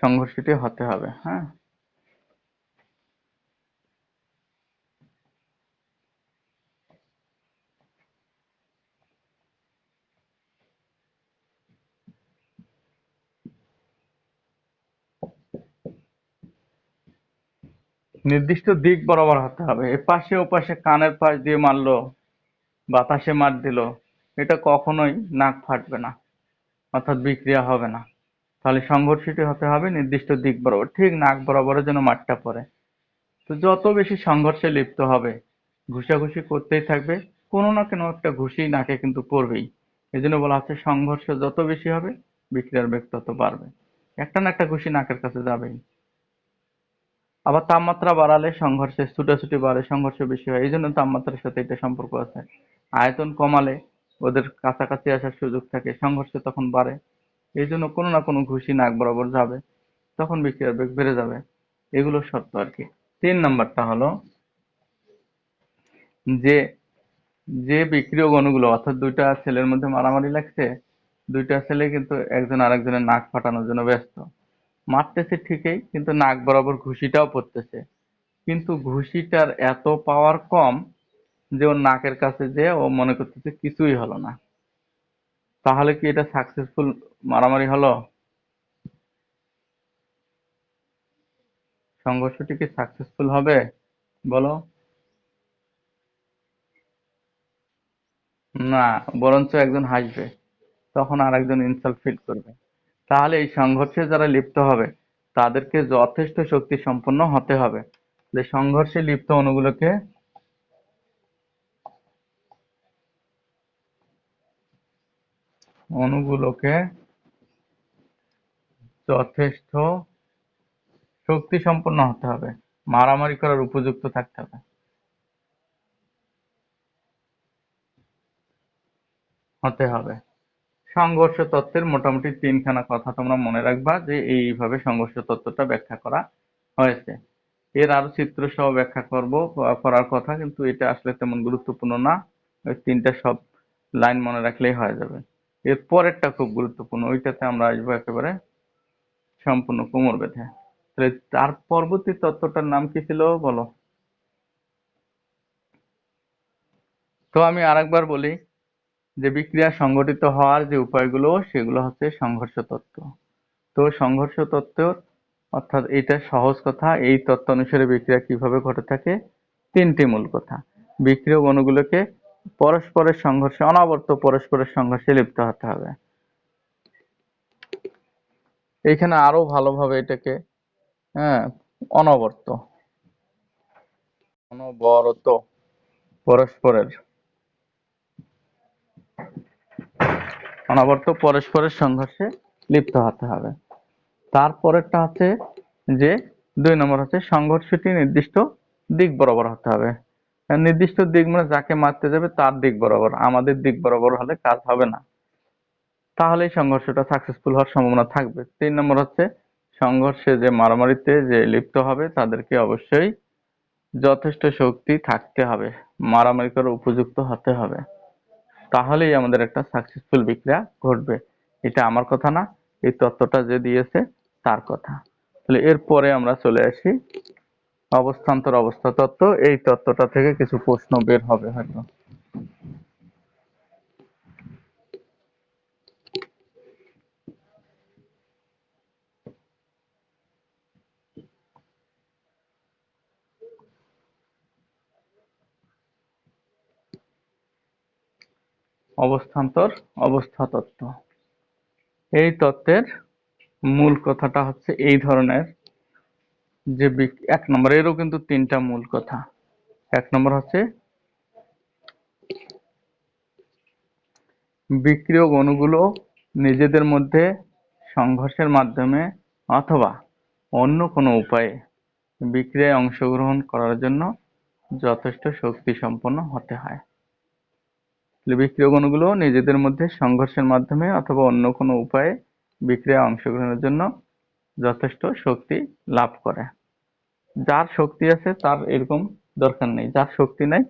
Speaker 1: সংঘর্ষটি হতে হবে। হ্যাঁ, নির্দিষ্ট দিক বরাবর হতে হবে। এপাশে ওপাশে কানের পাশ দিয়ে মারলো, বাতাসে মার দিল, এটা কখনোই নাক ফাটবে না, অর্থাৎ বিক্রিয়া হবে না। তাহলে সংঘর্ষটি হতে হবে নির্দিষ্ট দিক বরাবর, ঠিক নাক বরাবরের যেন মারটা পড়ে। তো যত বেশি সংঘর্ষে লিপ্ত হবে, ঘুষাঘুষি করতেই থাকবে, কোনো না কোনো একটা ঘুষি নাকে কিন্তু পড়বেই। এই জন্য বলা হচ্ছে সংঘর্ষ যত বেশি হবে বিক্রিয়ার বেগ তত বাড়বে, একটা না একটা ঘুষি নাকের কাছে যাবেই। আবার তাপমাত্রা বাড়ালে সংঘর্ষের ছুটাছুটি বাড়ে, সংঘর্ষ বেশি হয়, এই জন্য তাপমাত্রার সাথে এটা সম্পর্ক আছে। আয়তন কমালে ওদের কাছাকাছি আসার সুযোগ থাকে, সংঘর্ষ তখন বাড়ে, এই জন্য কোনো না কোনো ঘুষি নাক বরাবর যাবে, তখন বিক্রিয়ার বেগ বেড়ে যাবে। এগুলো শর্ত আর কি। 3 নম্বরটা হলো যে যে বিক্রিয়ক অণুগুলো, অর্থাৎ দুইটা ছেলের মধ্যে মারামারি লাগছে, দুইটা ছেলে কিন্তু একজন আরেকজনের নাক ফাটানোর জন্য ব্যস্ত, মারতেছে ঠিকই কিন্তু নাক বরাবর ঘুষিটাও পড়তেছে, কিন্তু ঘুষিটার এত পাওয়ার কম যে ওর নাকের কাছে যে ও মনে করতেছে কিছুই হলো না, তাহলে কি এটা সাকসেসফুল মারামারি হলো? সংঘর্ষটি কি সাকসেসফুল হবে বলো? না, বরঞ্চ একজন হাসবে, তখন আর একজন ইনসাল্ট ফিল করবে। তাহলে এই সংঘর্ষে যারা লিপ্ত হবে তাদেরকে যথেষ্ট শক্তি সম্পন্ন হতে হবে, যে সংঘর্ষে লিপ্ত অণুগুলোকে যথেষ্ট শক্তি সম্পন্ন হতে হবে, মারামারি করার উপযুক্ত থাকতে হবে। সংঘর্ষ তত্ত্বের মোটামুটি তিনখানা কথা তোমরা মনে রাখবা যে এইভাবে সংঘর্ষ তত্ত্বটা ব্যাখ্যা করা হয়েছে। এর আরো চিত্র সহ ব্যাখ্যা করার কথা, কিন্তু এটা আসলে তেমন গুরুত্বপূর্ণ না। ওই তিনটা সব লাইন মনে রাখলেই হয়ে যাবে। এর পরেরটা খুব গুরুত্বপূর্ণ, ওইটাতে আমরা আসবো একেবারে সম্পূর্ণ কোমর বেঁধে। তাহলে তার পরবর্তী তত্ত্বটার নাম কি ছিল বলো? তো আমি আরেকবার বলি যে বিক্রিয়া সংঘটিত হওয়ার যে উপায়গুলো সেগুলো হচ্ছে সংঘর্ষ তত্ত্ব। তো সংঘর্ষ তত্ত্ব অর্থাৎ এটা সহজ কথা, এই তত্ত্ব অনুসারে বিক্রিয়া কিভাবে ঘটে থাকে, তিনটি মূল কথা। বিক্রিয়ক অণুগুলোকে পরস্পরের সংঘর্ষে, অনবরত পরস্পরের সংঘর্ষে লিপ্ত হতে হবে। এইখানে আরো ভালোভাবে এটাকে, হ্যাঁ, অনবরত অনবরত পরস্পরের পরস্পরের সংঘর্ষে লিপ্ত হতে হবে। তারপরেরটা হচ্ছে যে 2 নম্বর হচ্ছে সংঘর্ষটি নির্দিষ্ট দিক বরাবর হতে হবে। নির্দিষ্ট দিক মানে যাকে মারতে যাবে তার দিক বরাবর, আমাদের দিক বরাবর হলে কাজ হবে না, তাহলেই সংঘর্ষটা সাকসেসফুল হওয়ার সম্ভাবনা থাকবে। 3 নম্বর হচ্ছে সংঘর্ষে যে মারামারিতে যে লিপ্ত হবে তাদেরকে অবশ্যই যথেষ্ট শক্তি থাকতে হবে, মারামারি করার উপযুক্ত হতে হবে, তাহলেই আমাদের একটা সাকসেসফুল বিক্রিয়া ঘটবে। এটা আমার কথা না, এই তত্ত্বটা যে দিয়েছে তার কথা। তাহলে এরপরে আমরা চলে আসি অবস্থান্তর অবস্থা তত্ত্ব। এই তত্ত্বটা থেকে কিছু প্রশ্ন বের হবে হয়তো। অবস্থান্তর অবস্থা তত্ত্ব, এই তত্ত্বের মূল কথাটা হচ্ছে এই ধরনের যে 1 নম্বর, এরও কিন্তু 3টা মূল কথা। 1 নম্বর হচ্ছে বিক্রিয়ক অণুগুলো নিজেদের মধ্যে সংঘর্ষের মাধ্যমে অথবা অন্য কোনো উপায়ে বিক্রিয়ায় অংশগ্রহণ করার জন্য যথেষ্ট শক্তি সম্পন্ন হতে হয়। বিক্রিয়ক অণুগুলো নিজেদের মধ্যে সংঘর্ষের মাধ্যমে অথবা অন্য কোনো উপায়ে বিক্রিয়ায় অংশগ্রহণের জন্য যথেষ্ট শক্তি লাভ করে। যার শক্তি আছে তার এরকম দরকার নেই, যার শক্তি নাই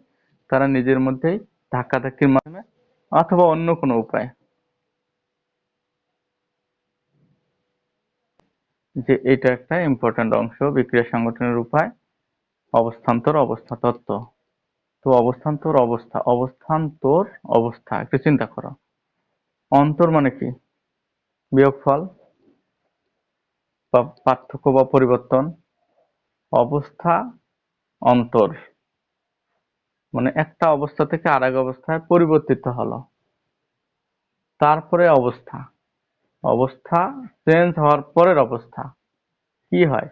Speaker 1: তারা নিজের মধ্যেই ধাক্কাধাক্কির মাধ্যমে অথবা অন্য কোনো উপায়, যে এটা একটা ইম্পর্টেন্ট অংশ বিক্রিয়া সংগঠনের উপায়, অবস্থান্তর অবস্থা তত্ত্ব। তো অবস্থান্তর অবস্থা একটু চিন্তা করো। অন্তর মানে কি? বিয়োগফল বা পার্থক্য বা পরিবর্তন। অবস্থা, অন্তর মানে একটা অবস্থা থেকে আরেক অবস্থায় পরিবর্তিত হলো। তারপরে অবস্থা, অবস্থা চেঞ্জ হওয়ার পরের অবস্থা কি হয়,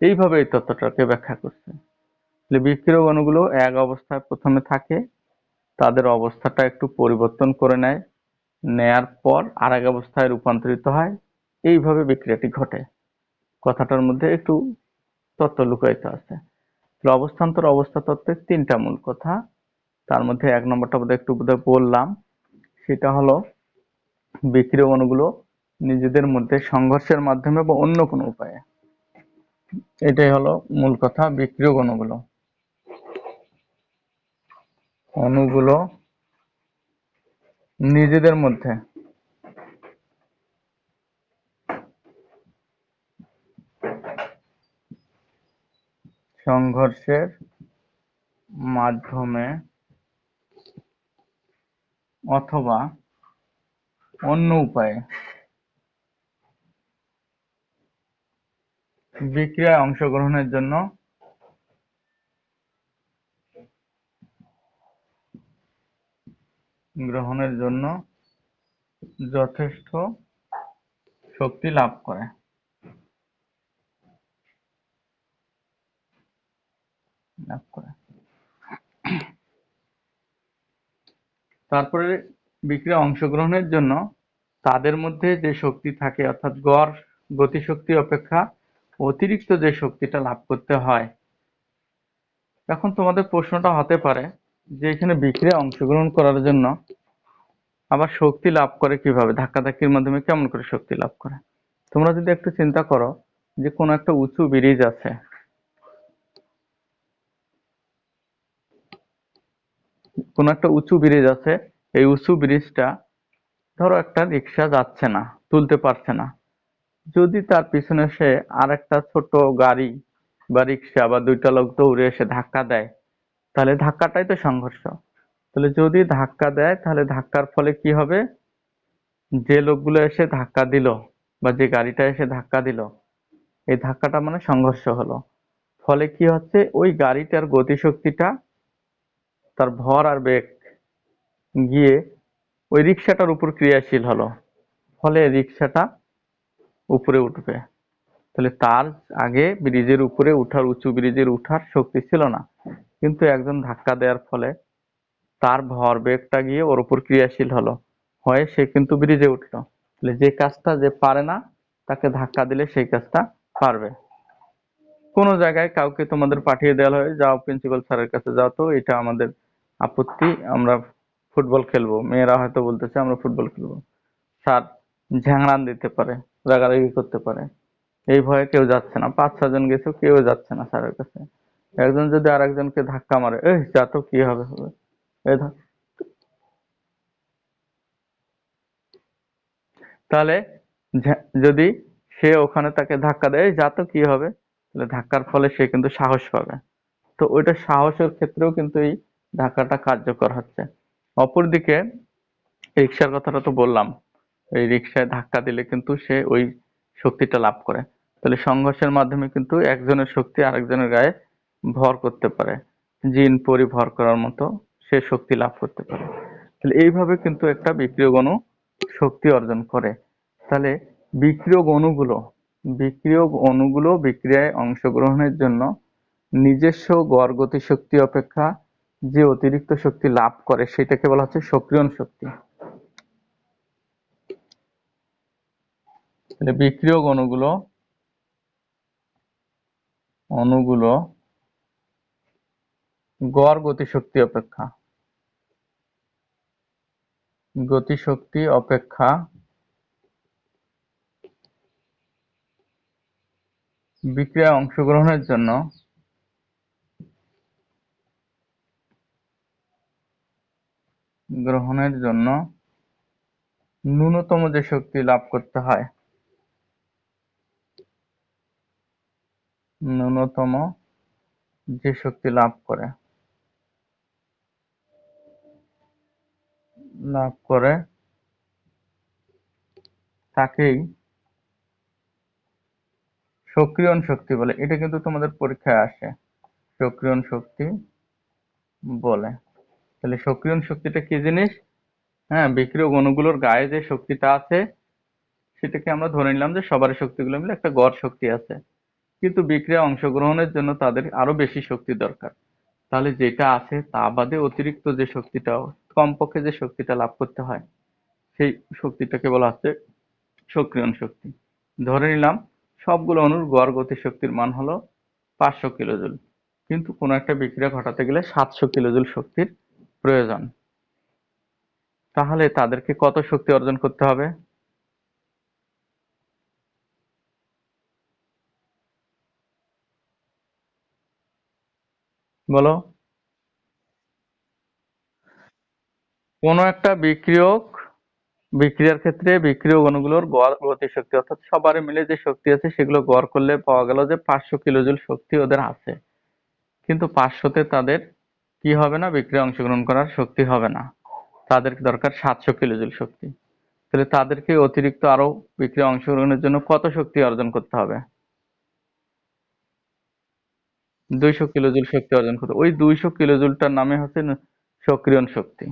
Speaker 1: এইভাবে এই তত্ত্বটাকে ব্যাখ্যা করছে। বিক্রিয়ক অণুগুলো এক অবস্থায় প্রথমে থাকে, তাদের অবস্থাটা একটু পরিবর্তন করে নেয়, নেয়ার পর আরেক অবস্থায় রূপান্তরিত হয়, এইভাবে বিক্রিয়াটি ঘটে। কথাটার মধ্যে একটু তত্ত্ব লুকায়িত আছে। অবস্থান্তর অবস্থা তত্ত্বের 3টা মূল কথা, তার মধ্যে 1 নম্বরটা বোধহয় একটু বললাম, সেটা হলো বিক্রিয়ক অণুগুলো নিজেদের মধ্যে সংঘর্ষের মাধ্যমে বা অন্য কোনো উপায়ে, এটাই হলো মূল কথা। বিক্রিয়ক অণুগুলো অণুগুলো নিজেদের মধ্যে সংঘর্ষের মাধ্যমে অথবা অন্য উপায়ে বিক্রিয়ায় অংশগ্রহণের জন্য যথেষ্ট শক্তি লাভ করে। লাভ করে। তারপরে বিক্রিয়ায় অংশগ্রহণের জন্য তাদের মধ্যে যে শক্তি থাকে অর্থাৎ গড় গতিশক্তি অপেক্ষা অতিরিক্ত যে শক্তিটা লাভ করতে হয়। এখন তোমাদের প্রশ্নটা হতে পারে যে এখানে বিক্রিয়ায় অংশগ্রহণ করার জন্য আবার শক্তি লাভ করে কিভাবে, ধাক্কাধাক্কির মাধ্যমে কেমন করে শক্তি লাভ করে। তোমরা যদি একটু চিন্তা করো যে কোনো একটা উঁচু ব্রিজ আছে, কোনো একটা উঁচু ব্রিজ আছে, এই উঁচু ব্রিজটা ধরো একটা রিক্সা যাচ্ছে না, তুলতে পারছে না, যদি তার পিছনে সে আর একটা ছোট গাড়ি বা রিক্সা বা দুইটা লোক দৌড়ে এসে ধাক্কা দেয়, তাহলে ধাক্কাটাই তো সংঘর্ষ। তাহলে যদি ধাক্কা দেয় তাহলে ধাক্কার ফলে কি হবে, যে লোকগুলো এসে ধাক্কা দিল বা যে গাড়িটা এসে ধাক্কা দিল, এই ধাক্কাটা মানে সংঘর্ষ হলো। ফলে কি হচ্ছে, ওই গাড়িটার গতিশক্তিটা, তার ভর আর বেগ গিয়ে ওই রিক্সাটার উপর ক্রিয়াশীল হলো, ফলে রিক্সাটা উপরে উঠবে। তাহলে তার আগে ব্রিজের উপরে উঠার, উঁচু ব্রিজের উঠার শক্তি ছিল না, কিন্তু একজন ধাক্কা দেওয়ার ফলে তার ভর বেগটা গিয়ে ওর উপর ক্রিয়াশীল হলো, হয়ে সে কিন্তু ব্রিজে উঠলো। তাহলে যে কাজটা যে পারে না তাকে ধাক্কা দিলে সেই কাজটা পারবে। কোনো জায়গায় কাউকে তোমাদের পাঠিয়ে দেওয়া হয়, যাও প্রিন্সিপাল স্যারের কাছে যাও তো, এটা আমাদের আপত্তি, আমরা ফুটবল খেলবো, মেয়েরা হয়তো বলতেছে আমরা ফুটবল খেলবো, স্যার ঝাড়ান দিতে পারে, রাগারাগি করতে পারে, এই ভয়ে কেউ যাচ্ছে না, 5-6 জন গেছে, কেউ যাচ্ছে না স্যারের কাছে। একজন যদি আর একজনকে ধাক্কা মারে, এই যা তো, কি হবে হবে, এই ধর, তাহলে যদি সে ওখানে তাকে ধাক্কা দেয়, "এই যা তো, কি হবে", তাহলে ধাক্কার ফলে সে কিন্তু সাহস পাবে। তো ওইটা সাহসের ক্ষেত্রেও কিন্তু এই ধাক্কাটা কার্যকর হচ্ছে। অপরদিকে রিক্সার কথাটা তো বললাম, এই রিক্সায় ধাক্কা দিলে কিন্তু সে ওই শক্তিটা লাভ করে। তাহলে সংঘর্ষের মাধ্যমে কিন্তু একজনের শক্তি আরেকজনের গায়ে ভর করতে পারে, জিন পরি ভর করার মতো সে শক্তি লাভ করতে পারে। তাহলে এইভাবে কিন্তু একটা বিক্রিয়ক অণু শক্তি অর্জন করে। তাহলে বিক্রিয়ক অণুগুলো বিক্রিয়ক অণুগুলো বিক্রিয়ায় অংশগ্রহণের জন্য নিজস্ব গড় গতিশক্তি অপেক্ষা যে অতিরিক্ত শক্তি লাভ করে সেটাকে বলা হচ্ছে সক্রিয়ণ শক্তি। তাহলে বিক্রিয়ক অণুগুলো অণুগুলো গড় গতিশক্তি অপেক্ষা বিক্রিয়ায় অংশগ্রহণের জন্য ন্যূনতম যে শক্তি লাভ করতে হয়, ন্যূনতম যে শক্তি লাভ করে তাকেই সক্রিয়ণ শক্তি বলে। এটা কিন্তু তোমাদের পরীক্ষায় আসে, সক্রিয়ণ শক্তি বলে। তাহলে সক্রিয়ণ শক্তিটা কি জিনিস? হ্যাঁ, বিক্রিয়ক অণুগুলোর গায়ে যে শক্তিটা আছে সেটাকে আমরা ধরে নিলাম যে সবার শক্তিগুলো মিলে একটা গড় শক্তি আছে, কিন্তু বিক্রিয়ায় অংশগ্রহণের জন্য তাদের আরো বেশি শক্তি দরকার। তাহলে যেটা আছে তা বাদে অতিরিক্ত যে শক্তিটা, কমপক্ষে যে শক্তিটা লাভ করতে হয়, সেই শক্তিটাকে বলা হচ্ছে সক্রিয়ণ শক্তি। ধরে নিলাম সবগুলো অণুর গড় গতিশক্তির মান হলো 500 কিলোজুল, কিন্তু কোনো একটা বিক্রিয়া ঘটাতে গেলে 700 কিলোজুল শক্তির প্রয়োজন। তাহলে তাদেরকে কত শক্তি অর্জন করতে হবে বলো? কোনো একটা বিক্রিয়ার ক্ষেত্রে বিক্রিয়ক অণুগুলোর গড় গতিশক্তি, অর্থাৎ সবার মিলে যে শক্তি আছে সেগুলো গড় করলে পাওয়া গেল যে 500 কিলোজুল শক্তি ওদের আছে, কিন্তু 500তে তাদের কি হবে না, বিক্রিয়ায় অংশগ্রহণ করার শক্তি হবে না, তাদের দরকার 700 কিলোজুল শক্তি। তাহলে তাদেরকে অতিরিক্ত আরো বিক্রিয়ায় অংশগ্রহণের জন্য কত শক্তি অর্জন করতে হবে? 200 কিলোজুল শক্তি অর্জন করতে। ওই 200 কিলোজুলটার নামে হচ্ছে সক্রিয়ণ শক্তি।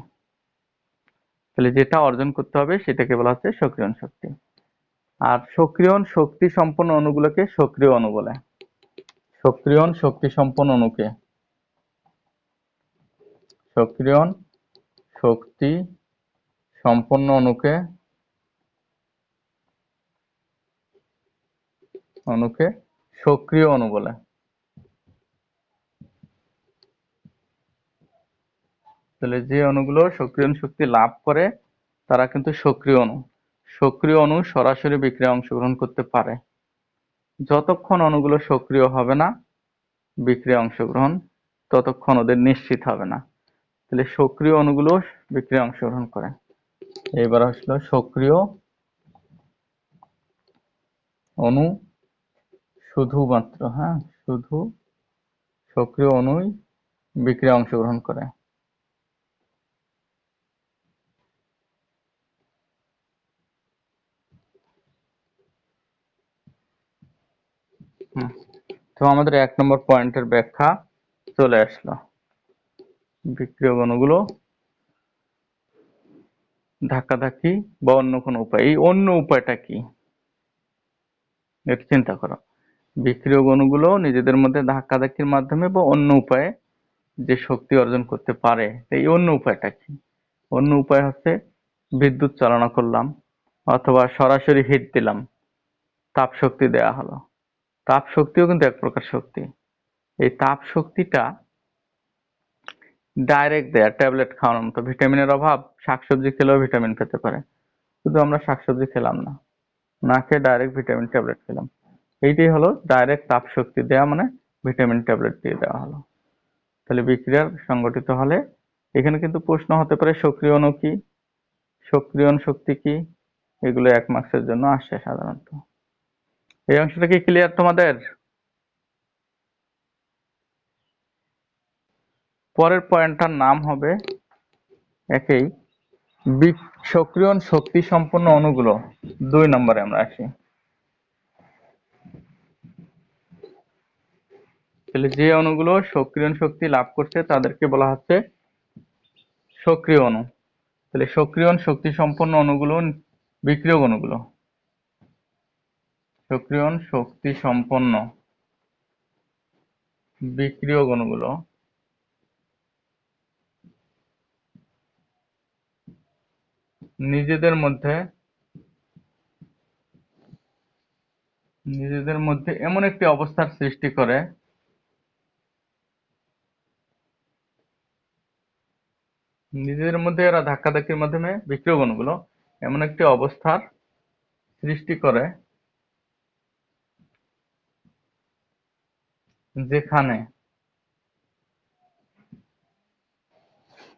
Speaker 1: তাহলে যেটা অর্জন করতে হবে সেটাকে বলা হচ্ছে সক্রিয়ণ শক্তি। আর সক্রিয়ণ শক্তি সম্পন্ন অণুগুলোকে সক্রিয় অণু বলে। সক্রিয়ণ শক্তি সম্পন্ন অণুকে সক্রিয়ণ শক্তি সম্পন্ন অণুকে সক্রিয় অণু বলে। তাহলে যে অণুগুলো সক্রিয়ণ শক্তি লাভ করে তারা কিন্তু সক্রিয় অণু। সক্রিয় অণু সরাসরি বিক্রিয়ায় অংশগ্রহণ করতে পারে। যতক্ষণ অণুগুলো সক্রিয় হবে না বিক্রিয়ায় অংশগ্রহণ, ততক্ষণ ওদের নিশ্চিত হবে না। তাহলে সক্রিয় অণুগুলো বিক্রিয়ায় অংশগ্রহণ করে। এবার আসলো সক্রিয় অণু শুধুমাত্র, শুধু সক্রিয় অণুই বিক্রিয়ায় অংশগ্রহণ করে। তো আমাদের 1 নম্বর পয়েন্টের ব্যাখ্যা চলে আসলো। বিক্রিয়ক অণুগুলো ধাক্কাধাক্কি বা অন্য কোনো উপায়, এই অন্য উপায়টা কি এটা চিন্তা করো। বিক্রিয়ক অণুগুলো নিজেদের মধ্যে ধাক্কাধাক্কির মাধ্যমে বা অন্য উপায়ে যে শক্তি অর্জন করতে পারে, এই অন্য উপায়টা কি? অন্য উপায় হচ্ছে বিদ্যুৎ চালনা করলাম, অথবা সরাসরি হিট দিলাম, তাপ শক্তি দেয়া হলো। তাপ শক্তিও কিন্তু এক প্রকার শক্তি। এই তাপ শক্তিটা ডাইরেক্ট দেয়া, ট্যাবলেট খাওয়ানোর মতো। ভিটামিনের অভাব, শাকসবজি খেলেও ভিটামিন পেতে পারে, শুধু আমরা শাকসবজি খেলাম না, না খেয়ে ডাইরেক্ট ভিটামিন ট্যাবলেট খেলাম। এইটাই হলো ডাইরেক্ট তাপ শক্তি দেয়া, মানে ভিটামিন ট্যাবলেট দিয়ে দেওয়া হলো। তাহলে বিক্রিয়ার সংঘটিত হলে এখানে কিন্তু প্রশ্ন হতে পারে সক্রিয় অণু কি, সক্রিয়ণ শক্তি কি, এগুলো 1 মার্কসের জন্য আসে সাধারণত। এই অংশটা কি ক্লিয়ার তোমাদের? পরের পয়েন্টটার নাম হবে একই, সক্রিয়ণ শক্তি সম্পন্ন অণুগুলো। 2 নম্বরে আমরা আসি। তাহলে যে অণুগুলো সক্রিয়ণ শক্তি লাভ করছে তাদেরকে বলা হচ্ছে সক্রিয় অণু। তাহলে সক্রিয়ণ শক্তি সম্পন্ন অণুগুলো, বিক্রিয়ক অণুগুলো, সক্রিয়ণ শক্তি সম্পন্ন বিক্রিয়ক অণুগুলো নিজেদের মধ্যে এমন একটি অবস্থার সৃষ্টি করে নিজেদের মধ্যে এরা ধাক্কাধাক্কির মাধ্যমে, বিক্রিয়ক অণুগুলো এমন একটি অবস্থার সৃষ্টি করে যেখানে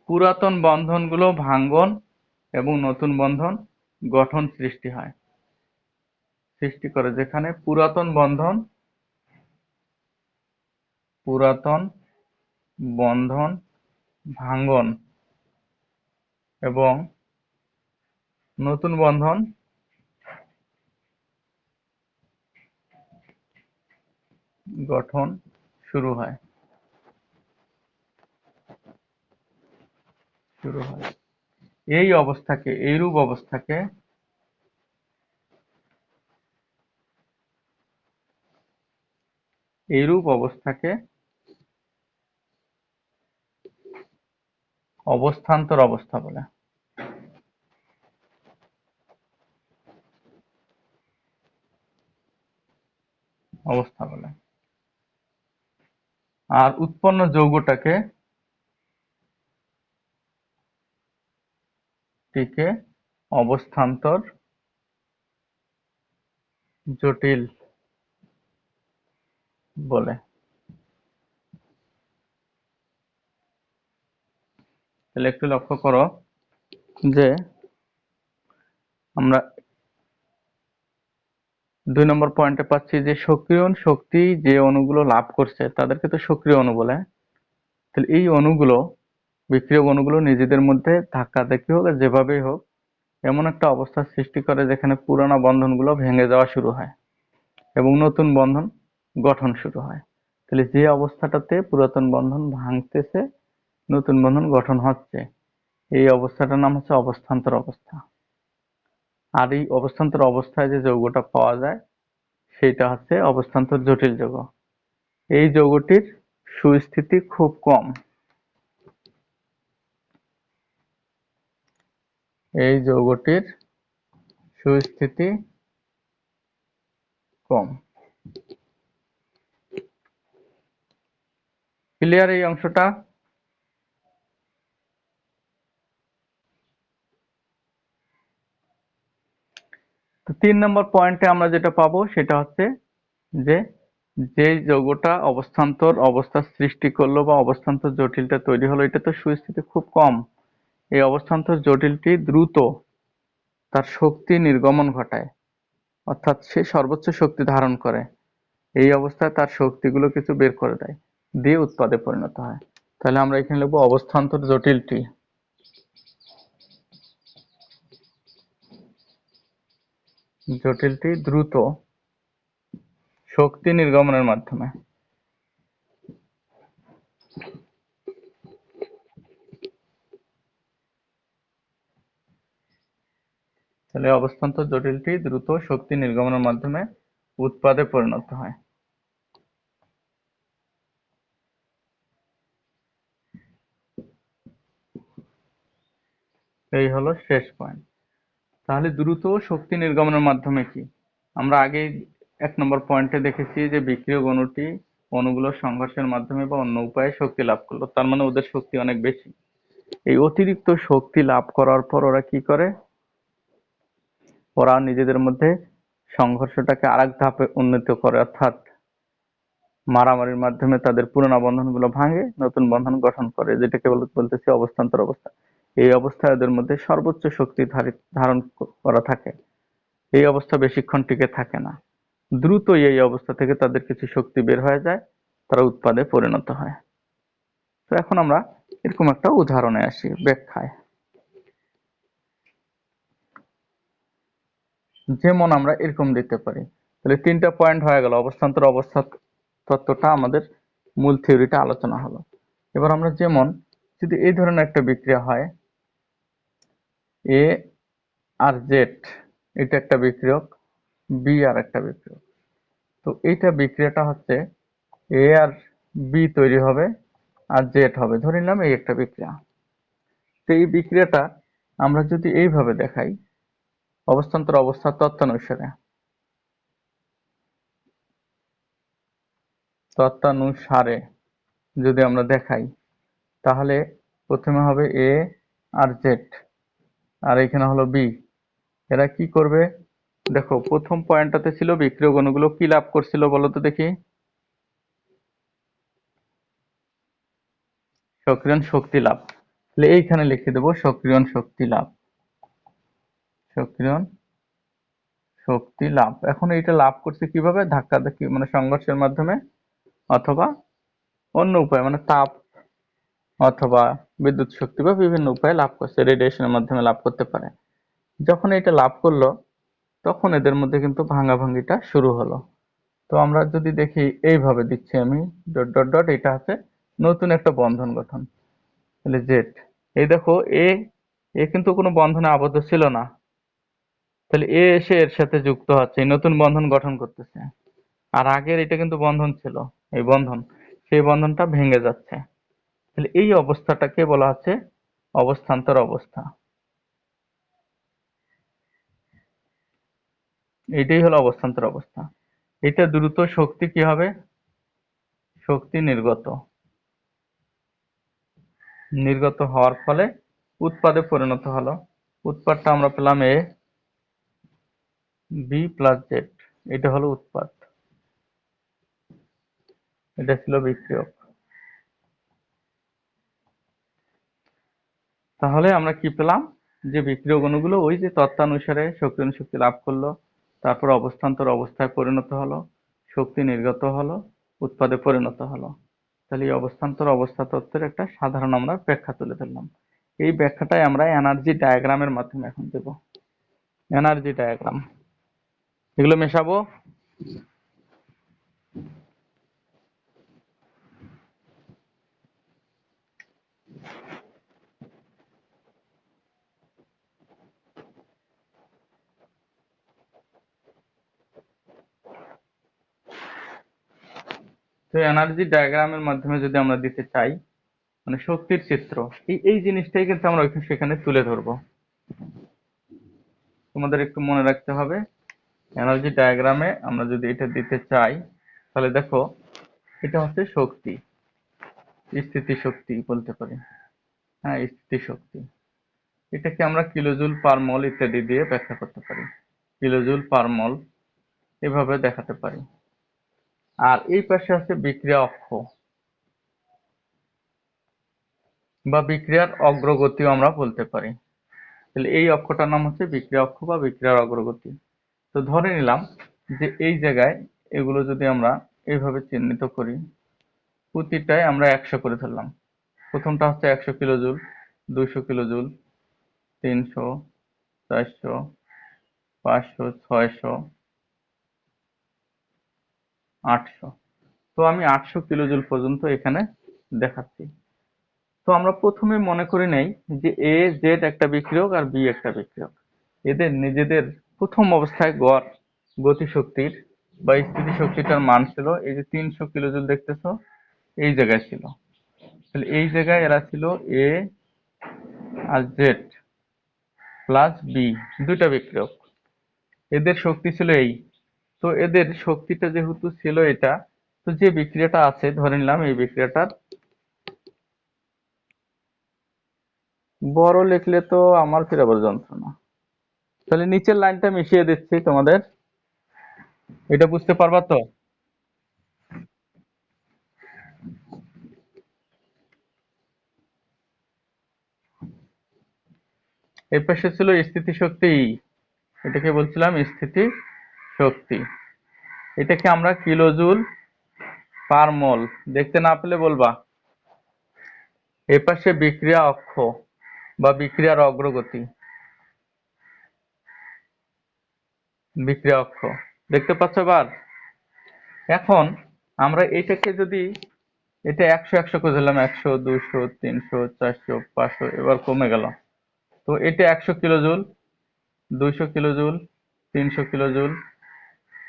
Speaker 1: পুরাতন বন্ধনগুলো ভাঙ্গন এবং নতুন বন্ধন গঠন সৃষ্টি করে, যেখানে পুরাতন বন্ধন ভাঙ্গন এবং নতুন বন্ধন গঠন শুরু হয়। এইরূপ অবস্থাকে অবস্থান্তর অবস্থা বলে। আর উৎপন্ন যৌগটাকে অবস্থান্তর জটিল বলে। তাহলে একটু লক্ষ্য করো যে আমরা 2 নম্বর পয়েন্টে পাচ্ছি যে সক্রিয়ণ শক্তি যে অণুগুলো লাভ করছে তাদেরকে তো সক্রিয় অণু বলে। তাহলে এই অণুগুলো, বিক্রিয়ক অণুগুলো নিজেদের মধ্যে ধাক্কাধাক্কি হোক, যেভাবেই হোক, এমন একটা অবস্থার সৃষ্টি করে যেখানে পুরানো বন্ধনগুলো ভেঙে যাওয়া শুরু হয় এবং নতুন বন্ধন গঠন শুরু হয়। তাহলে যে অবস্থাটাতে পুরাতন বন্ধন ভাঙতেছে, নতুন বন্ধন গঠন হচ্ছে, এই অবস্থাটার নাম হচ্ছে অবস্থান্তর অবস্থা। আর এই অবস্থান্তর অবস্থায় যে যৌগটা পাওয়া যায় সেটা হচ্ছে অবস্থান্তর জটিল যৌগ। এই যৌগটির সুস্থিতি খুব কম। এই যৌগটির সুস্থিতি কম। ক্লিয়ার এই অংশটা? তো 3 নম্বর পয়েন্টে আমরা যেটা পাবো সেটা হচ্ছে যে যেই যৌগটা অবস্থান্তর অবস্থা সৃষ্টি করলো বা অবস্থান্তর জটিলটা তৈরি হলো, এটা তো সুস্থিতি খুব কম। এই অবস্থান্তর জটিলটি দ্রুত তার শক্তি নির্গমন ঘটায়, অর্থাৎ সে সর্বোচ্চ শক্তি ধারণ করে। এই অবস্থায় তার শক্তিগুলো কিছু বের করে দেয়, দিয়ে উৎপাদে পরিণত হয়। তাহলে আমরা এখানে লিখবো অবস্থান্তর জটিলটি দ্রুত শক্তি নির্গমনের মাধ্যমে। তাহলে অবস্থান্তর জটিলটি দ্রুত শক্তি নির্গমনের মাধ্যমে উৎপাদে পরিণত হয়। এই হলো শেষ পয়েন্ট। তাহলে দ্রুত শক্তি নির্গমনের মাধ্যমে কি, আমরা আগেই 1 নম্বর পয়েন্টে দেখেছি যে বিক্রিয়ক অণুটি অণুগুলোর সংঘর্ষের মাধ্যমে বা অন্য উপায়ে শক্তি লাভ করলো, তার মানে ওদের শক্তি অনেক বেশি। এই অতিরিক্ত শক্তি লাভ করার পর ওরা কি করে, ওরা নিজেদের মধ্যে সংঘর্ষটাকে আরেক ধাপে উন্নীত করে, অর্থাৎ মারামারির মাধ্যমে তাদের পুরোনো বন্ধনগুলো ভাঙে, নতুন বন্ধন গঠন করে, যেটাকে বলতেছি অবস্থান্তর অবস্থা। এই অবস্থায় ওদের মধ্যে সর্বোচ্চ শক্তি ধারণ করা থাকে। এই অবস্থা বেশিক্ষণ টিকে থাকে না, দ্রুতই এই অবস্থা থেকে তাদের কিছু শক্তি বের হয়ে যায়, তারা উৎপাদে পরিণত হয়। তো এখন আমরা এরকম একটা উদাহরণে আসি, ব্যাখ্যায়। যেমন আমরা এরকম দিতে পারি, তাহলে 3টা পয়েন্ট হয়ে গেল, অবস্থান্তর অবস্থা তত্ত্বটা আমাদের মূল থিওরিটা আলোচনা হলো। এবার আমরা যেমন যদি এই ধরনের একটা বিক্রিয়া হয়, এ আর জেড, এটা একটা বিক্রিয়ক, বি আর একটা বিক্রিয়ক। তো এইটা বিক্রিয়াটা হচ্ছে এ আর বি তৈরি হবে আর জেড হবে, ধরে নিলাম এই একটা বিক্রিয়া। তো এই বিক্রিয়াটা আমরা যদি এইভাবে দেখাই, অবস্থান্তর অবস্থার তত্ত্বানুসারে যদি আমরা দেখাই, তাহলে প্রথমে হবে এ আর জেড, আর এখানে হলো বি। এরা কি করবে, দেখো প্রথম পয়েন্টটাতে ছিল বিক্রিয়ক অণুগুলো কি লাভ করছিল বলো তো দেখি, সক্রিয়ণ শক্তি লাভ। তাহলে এইখানে লিখে দেবো সক্রিয়ণ শক্তি লাভ, সক্রিয়ণ শক্তি লাভ। এখন এইটা লাভ করছে কিভাবে, ধাক্কাধাক্কি মানে সংঘর্ষের মাধ্যমে, অথবা অন্য উপায় মানে তাপ অথবা বিদ্যুৎ শক্তি বা বিভিন্ন উপায়ে লাভ করছে, রেডিয়েশনের মাধ্যমে লাভ করতে পারে। যখন এটা লাভ করলো তখন এদের মধ্যে কিন্তু ভাঙাভাঙিটা শুরু হলো। তো আমরা যদি দেখি এইভাবে দিচ্ছি আমি ডট ডট ডট, এটা হচ্ছে নতুন একটা বন্ধন গঠন। তাহলে জেড, এই দেখো এ এ কিন্তু কোনো বন্ধনে আবদ্ধ ছিল না, তাহলে এ এসে এর সাথে যুক্ত হচ্ছে, এই নতুন বন্ধন গঠন করতেছে। আর আগের এটা কিন্তু বন্ধন ছিল, এই বন্ধন, সেই বন্ধনটা ভেঙে যাচ্ছে। তাহলে এই অবস্থাটাকে বলা হচ্ছে অবস্থান্তর অবস্থা। এটাই হলো অবস্থান্তর অবস্থা। এটা দ্রুত শক্তি কি হবে, শক্তি নির্গত হওয়ার ফলে উৎপাদে পরিণত হলো। উৎপাদটা আমরা পেলাম এ বি প্লাস জেড, এটা হলো উৎপাদ, এটা ছিল বিক্রিয়ক। তাহলে আমরা কি পেলাম, যে বিক্রিয়ক অণুগুলো ওই যে তত্ত্বানুসারে সক্রিয়ণ শক্তি লাভ করলো, তারপর অবস্থান্তর অবস্থায় পরিণত হলো, শক্তি নির্গত হলো, উৎপাদে পরিণত হলো। তাহলে এই অবস্থান্তর অবস্থা তত্ত্বের একটা সাধারণ আমরা ব্যাখ্যা তুলে ধরলাম। এই ব্যাখ্যাটাই আমরা এনার্জি ডায়াগ্রামের মাধ্যমে এখন দেব। এনার্জি ডায়াগ্রাম, এগুলো মেশাবো। তো এনার্জি ডায়াগ্রামের মাধ্যমে যদি আমরা দিতে চাই, মানে শক্তির চিত্র, এই এই জিনিসটাই কিন্তু আমরা সেখানে তুলে ধরবো। তোমাদের একটু মনে রাখতে হবে, এনার্জি ডায়াগ্রামে আমরা যদি এটা দিতে চাই, তাহলে দেখো এটা হচ্ছে শক্তি, স্থিতি শক্তি বলতে পারি। হ্যাঁ, স্থিতি শক্তি। এটাকে আমরা কিলোজুল পার মল ইত্যাদি দিয়ে ব্যাখ্যা করতে পারি। কিলোজুল পার মল এভাবে দেখাতে পারি। আর এই পাশে আছে বিক্রিয়া অক্ষ বা বিক্রিয়ার অগ্রগতিও আমরা বলতে পারি। তাহলে এই অক্ষটার নাম হচ্ছে বিক্রিয়া অক্ষ বা বিক্রিয়ার অগ্রগতি। তো ধরে নিলাম যে এই জায়গায় এগুলো যদি আমরা এইভাবে চিহ্নিত করি, প্রতিটায় আমরা 100 করে ধরলাম। প্রথমটা হচ্ছে 100 কিলোজুল, 200 কিলোজুল, 300, 400, 500, 600, 800। তো আমি 800 কিলোজুল পর্যন্ত এখানে দেখাচ্ছি। তো আমরা প্রথমে মনে করে নেই যে এ জেড একটা বিক্রিয়ক আর বি একটা বিক্রিয়ক। এদের নিজেদের প্রথম অবস্থায় গড় গতিশক্তির বা স্থিতি শক্তিটার মান ছিল এই যে 300 কিলোজুল দেখতেছো, এই জায়গায় ছিল। তাহলে এই জায়গায় এরা ছিল এ আর জেড প্লাস বি, দুইটা বিক্রিয়ক। এদের শক্তি ছিল এই। তো এদের শক্তিটা যেহেতু ছিল এটা, তো যে বিক্রিয়াটা আছে ধরে নিলাম এই বিক্রিয়াটার, বড় লিখলে তো আমার ফের আবার যন্ত্রণা। তাহলে নিচের লাইনটা মিশিয়ে দিচ্ছি তোমাদের, এটা বুঝতে পারবা তো? এই পাশে ছিল স্থিতি শক্তি, এটাকে বলছিলাম স্থিতি শক্তি। এটাকে আমরা কিলোজুল পার মোল, দেখতে না পেলে বলবা। এই পাশে বিক্রিয়া অক্ষ বা বিক্রিয়ার অগ্রগতি, বিক্রিয়া অক্ষ দেখতে পাচ্ছ এবার? এখন আমরা এটাকে যদি, এটা 100 100 করে দিলাম, 100, 200, 300, 400, 500, এবার কমে গেল। তো এটা 100 kilojoule, 200 kilojoule, 300 kilojoule,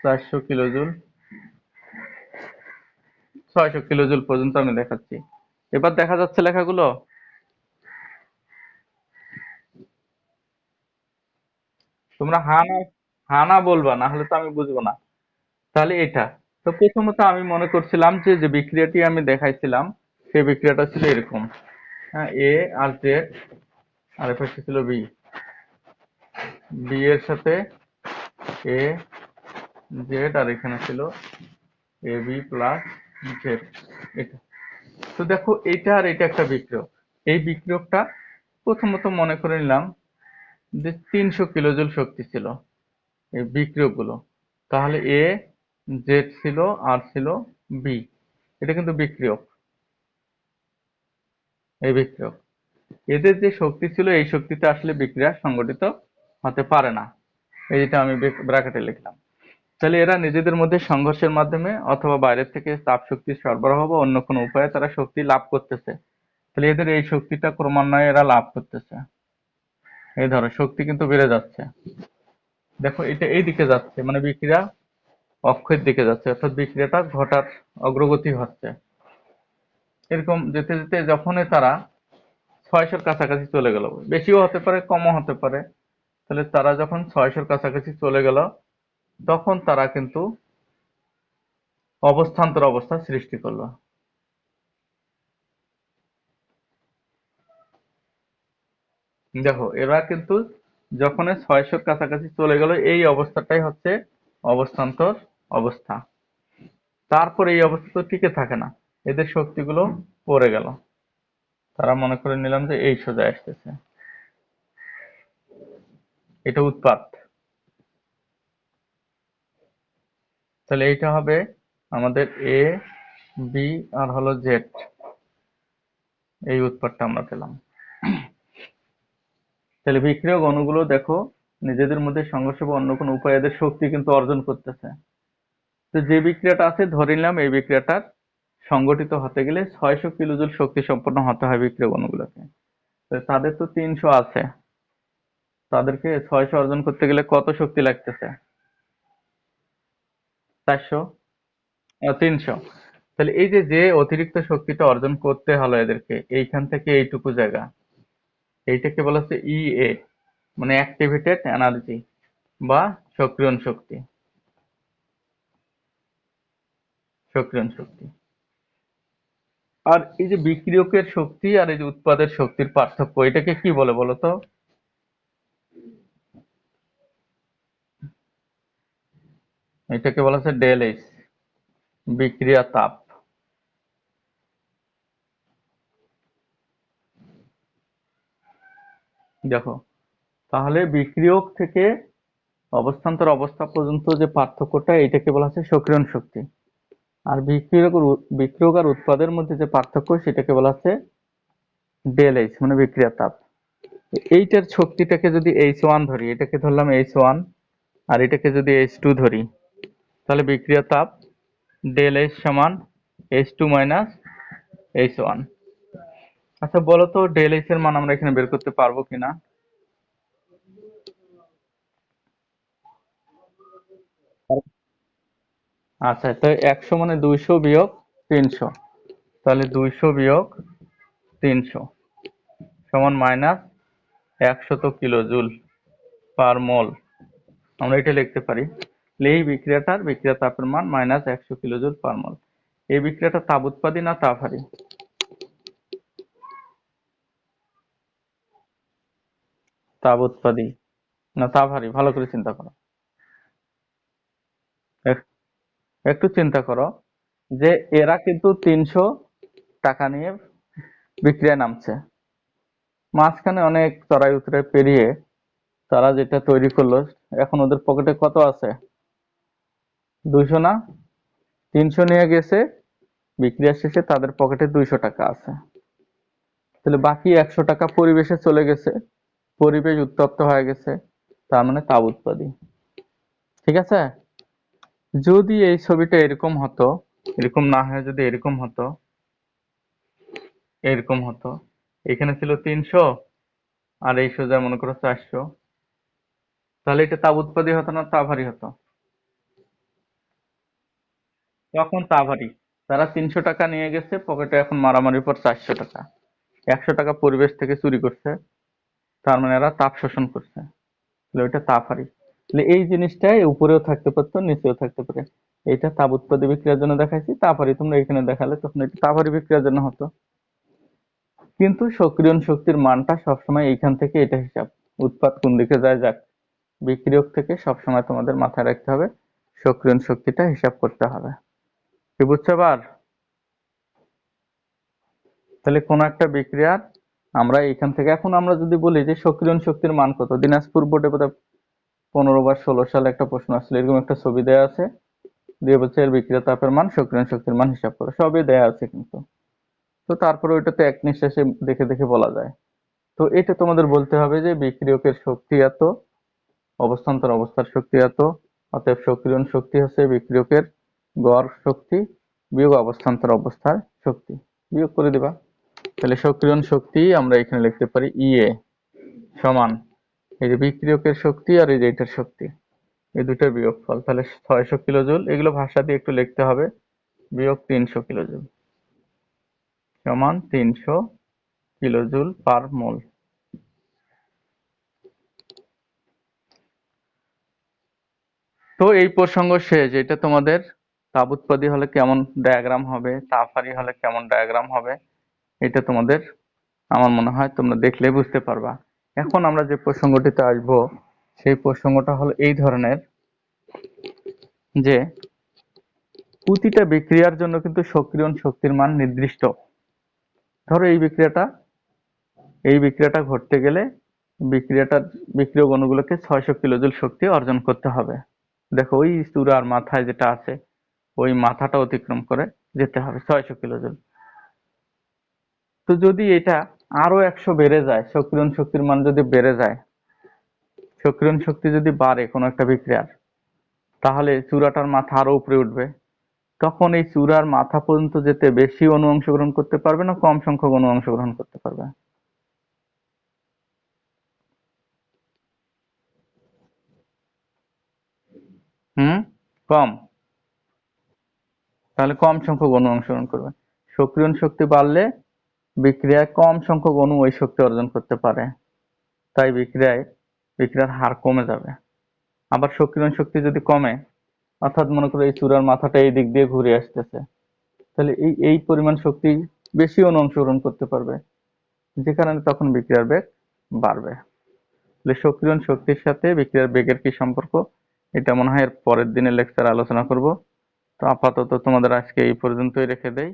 Speaker 1: 400 kilojoule, 600 kilojoule পর্যন্ত আমি দেখাচ্ছি। এবার দেখা যাচ্ছে লেখাগুলো? তোমরা হা না বলবা, না হলে তো আমি বুঝবো না। তাহলে এটা, তো প্রথমত আমি মনে করছিলাম যে যে বিক্রিয়াটি আমি দেখাইছিলাম সেই বিক্রিয়াটা ছিল এরকম। হ্যাঁ, এ আর জেড, আর এপাশে ছিল বি, বি এর সাথে এ জেড, আর এখানে ছিল এ বি প্লাস জেড। এটা, তো দেখো এটা আর এটা একটা বিক্রিয়ক। এই বিক্রিয়কটা প্রথমত মনে করে নিলাম যে 300 কিলোজুল শক্তি ছিল এই বিক্রিয়ক গুলো। তাহলে এ জেড ছিল আর ছিল বি, এটা কিন্তু বিক্রিয়ক, এই বিক্রিয়ক। এদের যে শক্তি ছিল এই শক্তিতে আসলে বিক্রিয়া সংঘটিত হতে পারে না, এই যেটা আমি ব্র্যাকেটে লিখলাম। তাহলে এরা নিজেদের মধ্যে সংঘর্ষের মাধ্যমে অথবা বাইরের থেকে তাপ শক্তি সরবরাহ বা অন্য কোনো উপায়ে তারা শক্তি লাভ করতেছে। তাহলে এদের এই শক্তিটা ক্রমান্বয়ে এরা লাভ করতেছে। এই ধরো শক্তি কিন্তু বেড়ে যাচ্ছে, দেখো এটা এই দিকে যাচ্ছে, মানে বিক্রিয়া অক্ষের দিকে যাচ্ছে, অর্থাৎ বিক্রিয়াটা ঘটার অগ্রগতি হচ্ছে। এরকম যেতে যেতে যখনই তারা 600-র কাছাকাছি চলে গেল, বেশিও হতে পারে কমও হতে পারে, তাহলে তারা যখন 600-র কাছাকাছি চলে গেল, তখন তারা কিন্তু অবস্থান্তর অবস্থা সৃষ্টি করলো। দেখো এরা কিন্তু যখন 600-র কাছাকাছি চলে গেল, এই অবস্থাটাই হচ্ছে অবস্থান্তর অবস্থা। তারপর এই অবস্থা তো টিকে থাকে না, এদের শক্তিগুলো পড়ে গেল, তারা মনে করে নিলাম যে এই সোজা আসতেছে, এটা উৎপাত। তাহলে এইটা হবে আমাদের এ বি আর হলো জেড, এই উৎপাতটা আমরা পেলাম। তাহলে বিক্রিয়ক অণুগুলো দেখো নিজেদের মধ্যে সংঘর্ষ বা অন্য কোনো উপায়ে এদের শক্তি কিন্তু অর্জন করতেছে। তো যে বিক্রিয়াটা আছে ধরে নিলাম এই বিক্রিয়াটার সংগঠিত হতে গেলে 600 কিলোজুল শক্তি সম্পন্ন হতে হয় বিক্রিয়ক অণুগুলোকে। তো তাদের তো 300 আছে, তাদেরকে 600 অর্জন করতে গেলে কত শক্তি লাগতেছে? 400, 300। তাহলে এই যে যে অতিরিক্ত শক্তিটা অর্জন করতে হলো এদেরকে এইখান থেকে এইটুকু জায়গা, এইটাকে বলা হচ্ছে ইএ, মানে অ্যাক্টিভেটেড এনার্জি। বা সক্রিয়ণ শক্তি। সক্রিয়ণ শক্তি। আর এই যে বিক্রিয়কের শক্তি আর এই যে উৎপাদের শক্তির পার্থক্য, এটাকে কি বলে বলো তো? এটাকে বলা হচ্ছে ডেল এইচ, বিক্রিয়া তাপ। দেখো, তাহলে বিক্রিয়ক থেকে অবস্থান্তর অবস্থা পর্যন্ত যে পার্থক্যটা, এটাকে বলা হচ্ছে সক্রিয়ণ শক্তি। আর বিক্রিয়ক আর উৎপাদের মধ্যে যে পার্থক্য, সেটাকে বলা হচ্ছে ডেল এইচ, মানে বিক্রিয়া তাপ। এইটার শক্তিটাকে যদি H1 ধরি, এটাকে ধরলাম H1, আর এটাকে যদি H2 ধরি, তাহলে বিক্রিয়া তাপ ডেল এইচ সমান H2 মাইনাস H1। আচ্ছা বলো তো, ডেল এইচ এর মান আমরা এখানে বের করতে পারবো কিনা? আচ্ছা, তো 100 মানে 200 বিয়োগ 300, তাহলে 200 বিয়োগ 300 সমান মাইনাস 100 কিলো জুল পার মোল। আমরা এটা লিখতে পারি। এই বিক্রিয়াটার বিক্রিয়া তাপের মান মাইনাস 100 কিলো জুল পার মোল। এই বিক্রিয়াটা তাপ উৎপাদী না তাপ হারি? তাপ উৎপাদী না তাপ হারি? ভালো করে চিন্তা করো। এক- একটু চিন্তা করো যে এরা কিন্তু 300 টাকা নিয়ে বিক্রিয়ায় নামছে, মাঝখানে অনেক চড়াই উতরাই পেরিয়ে তারা যেটা তৈরি করলো, এখন ওদের পকেটে কত আছে? 200 না? 300 নিয়ে গেছে, বিক্রিয়া শেষে তাদের পকেটে 200 টাকা আছে। তাহলে বাকি 100 টাকা পরিবেশে চলে গেছে, পরিবেশ উত্তপ্ত হয়ে গেছে, তার মানে তাপ উৎপাদী। ঠিক আছে? যদি এই ছবিটা এরকম হতো, এরকম না হয়ে যদি এরকম হতো, এরকম হতো, এখানে ছিল 300 আর এই সোজা মনে করো 400, তাহলে এটা তাপ উৎপাদী হতো না তাপ হারি হতো? তখন তাপ হারি। তারা 300 টাকা নিয়ে গেছে পকেটে, এখন মারামারির পর 400 টাকা, 100 টাকা পরিবেশ থেকে চুরি করছে, তার মানে এরা তাপ শোষণ করছে, তাহলে ওইটা তাপ হারি। তাহলে এই জিনিসটাই উপরেও থাকতে পারতো, নিচেও থাকতে পারে। এটা তাপ উৎপাদী বিক্রিয়ার জন্য দেখাইছি, তাপ হারি তোমরা এখানে দেখালে, তখন এটা তাপ হারি বিক্রিয়ার জন্য হতো। কিন্তু সক্রিয়ণ শক্তির মানটা সবসময় এইখান থেকে এটা হিসাব, উৎপাদ কোন দিকে যায় যাক, বিক্রিয়ক থেকে সবসময় তোমাদের মাথায় রাখতে হবে সক্রিয়ণ শক্তিটা হিসাব করতে হবে। কি বুঝছো এবার? তাহলে কোন একটা বিক্রিয়ার আমরা এইখান থেকে, এখন আমরা যদি বলি যে সক্রিয়ণ শক্তির মান কত, দিনাজপুর বোর্ডে বোধহয় 15 বা 16 সালে একটা প্রশ্ন আসলে, এরকম একটা ছবি দেওয়া আছে, দিয়ে বলছে এর বিক্রিয়া তাপের মান, সক্রিয়ণ শক্তির মান হিসাব করো, সবই দেয়া আছে কিন্তু। তো তারপরে ওইটা তো এক নিঃশ্বাসে দেখে দেখে বলা যায়। তো এটা তোমাদের বলতে হবে যে বিক্রিয়কের শক্তি এত, অবস্থান্তর অবস্থার শক্তি এত, অতএব সক্রিয়ণ শক্তি হচ্ছে বিক্রিয়কের গড় শক্তি বিয়োগ অবস্থান্তর অবস্থার শক্তি, বিয়োগ করে দিবা। তাহলে সক্রিয়ণ শক্তি আমরা এখানে লিখতে পারি ইএ সমান এই যে বিক্রিয়কের শক্তি আর এই যে এটার শক্তি, এই দুইটার বিয়োগফল, তাহলে 600 কিলো জুল, এগুলো ভাষা দিয়ে একটু লিখতে হবে, বিয়োগ 300 কিলো জুল সমান 300 কিলো জুল পার মোল। তো এই প্রসঙ্গ শেষ। এটা তোমাদের তাপ উৎপাদী হলে কেমন ডায়াগ্রাম হবে, তাপ হারি হলে কেমন ডায়াগ্রাম হবে, এটা তোমাদের আমার মনে হয় তোমরা দেখলে বুঝতে পারবা। এখন আমরা যে প্রসঙ্গটিতে আসবো, সেই প্রসঙ্গটা হলো এই ধরনের যে প্রতিটা বিক্রিয়ার জন্য কিন্তু সক্রিয়ণ শক্তির মান নির্দিষ্ট। ধরো এই বিক্রিয়াটা ঘটতে গেলে বিক্রিয়াটার বিক্রিয়ক অণুগুলোকে 600 কিলোজুল শক্তি অর্জন করতে হবে। দেখো ওই চূড়ার মাথায় যেটা আছে, ওই মাথাটা অতিক্রম করে যেতে হবে 600 কিলোজুল। তো যদি এটা আরো 100 বেড়ে যায়, সক্রিয়ণ শক্তির মান যদি বেড়ে যায়, সক্রিয়ণ শক্তি যদি বাড়ে কোনো একটা বিক্রিয়ার, তাহলে চূড়াটার মাথা আরো উপরে উঠবে। তখন এই চূড়ার মাথা পর্যন্ত যেতে বেশি অণু অংশগ্রহণ করতে পারবে না কম সংখ্যক অণু অংশগ্রহণ করতে পারবে? হুম? কম। তাহলে কম সংখ্যক অণু অংশগ্রহণ করবে। সক্রিয়ণ শক্তি বাড়লে বিক্রিয়ায় কম সংখ্যক অণু ওই শক্তি অর্জন করতে পারে, তাই বিক্রিয়ার হার কমে যাবে। আবার সক্রিয়ণ শক্তি যদি কমে, অর্থাৎ মনে করো এই চূড়ার মাথাটা এই দিক দিয়ে ঘুরে আসতেছে, তাহলে এই পরিমাণ শক্তি বেশি অণু অংশগ্রহণ করতে পারবে, যে কারণে তখন বিক্রিয়ার বেগ বাড়বে। তাহলে সক্রিয়ণ শক্তির সাথে বিক্রিয়ার বেগের কি সম্পর্ক, এটা মনে হয় এর পরের দিনের লেকচারে আলোচনা করব। তো আপাতত তোমাদের আজকে এই পর্যন্তই রেখে দেই।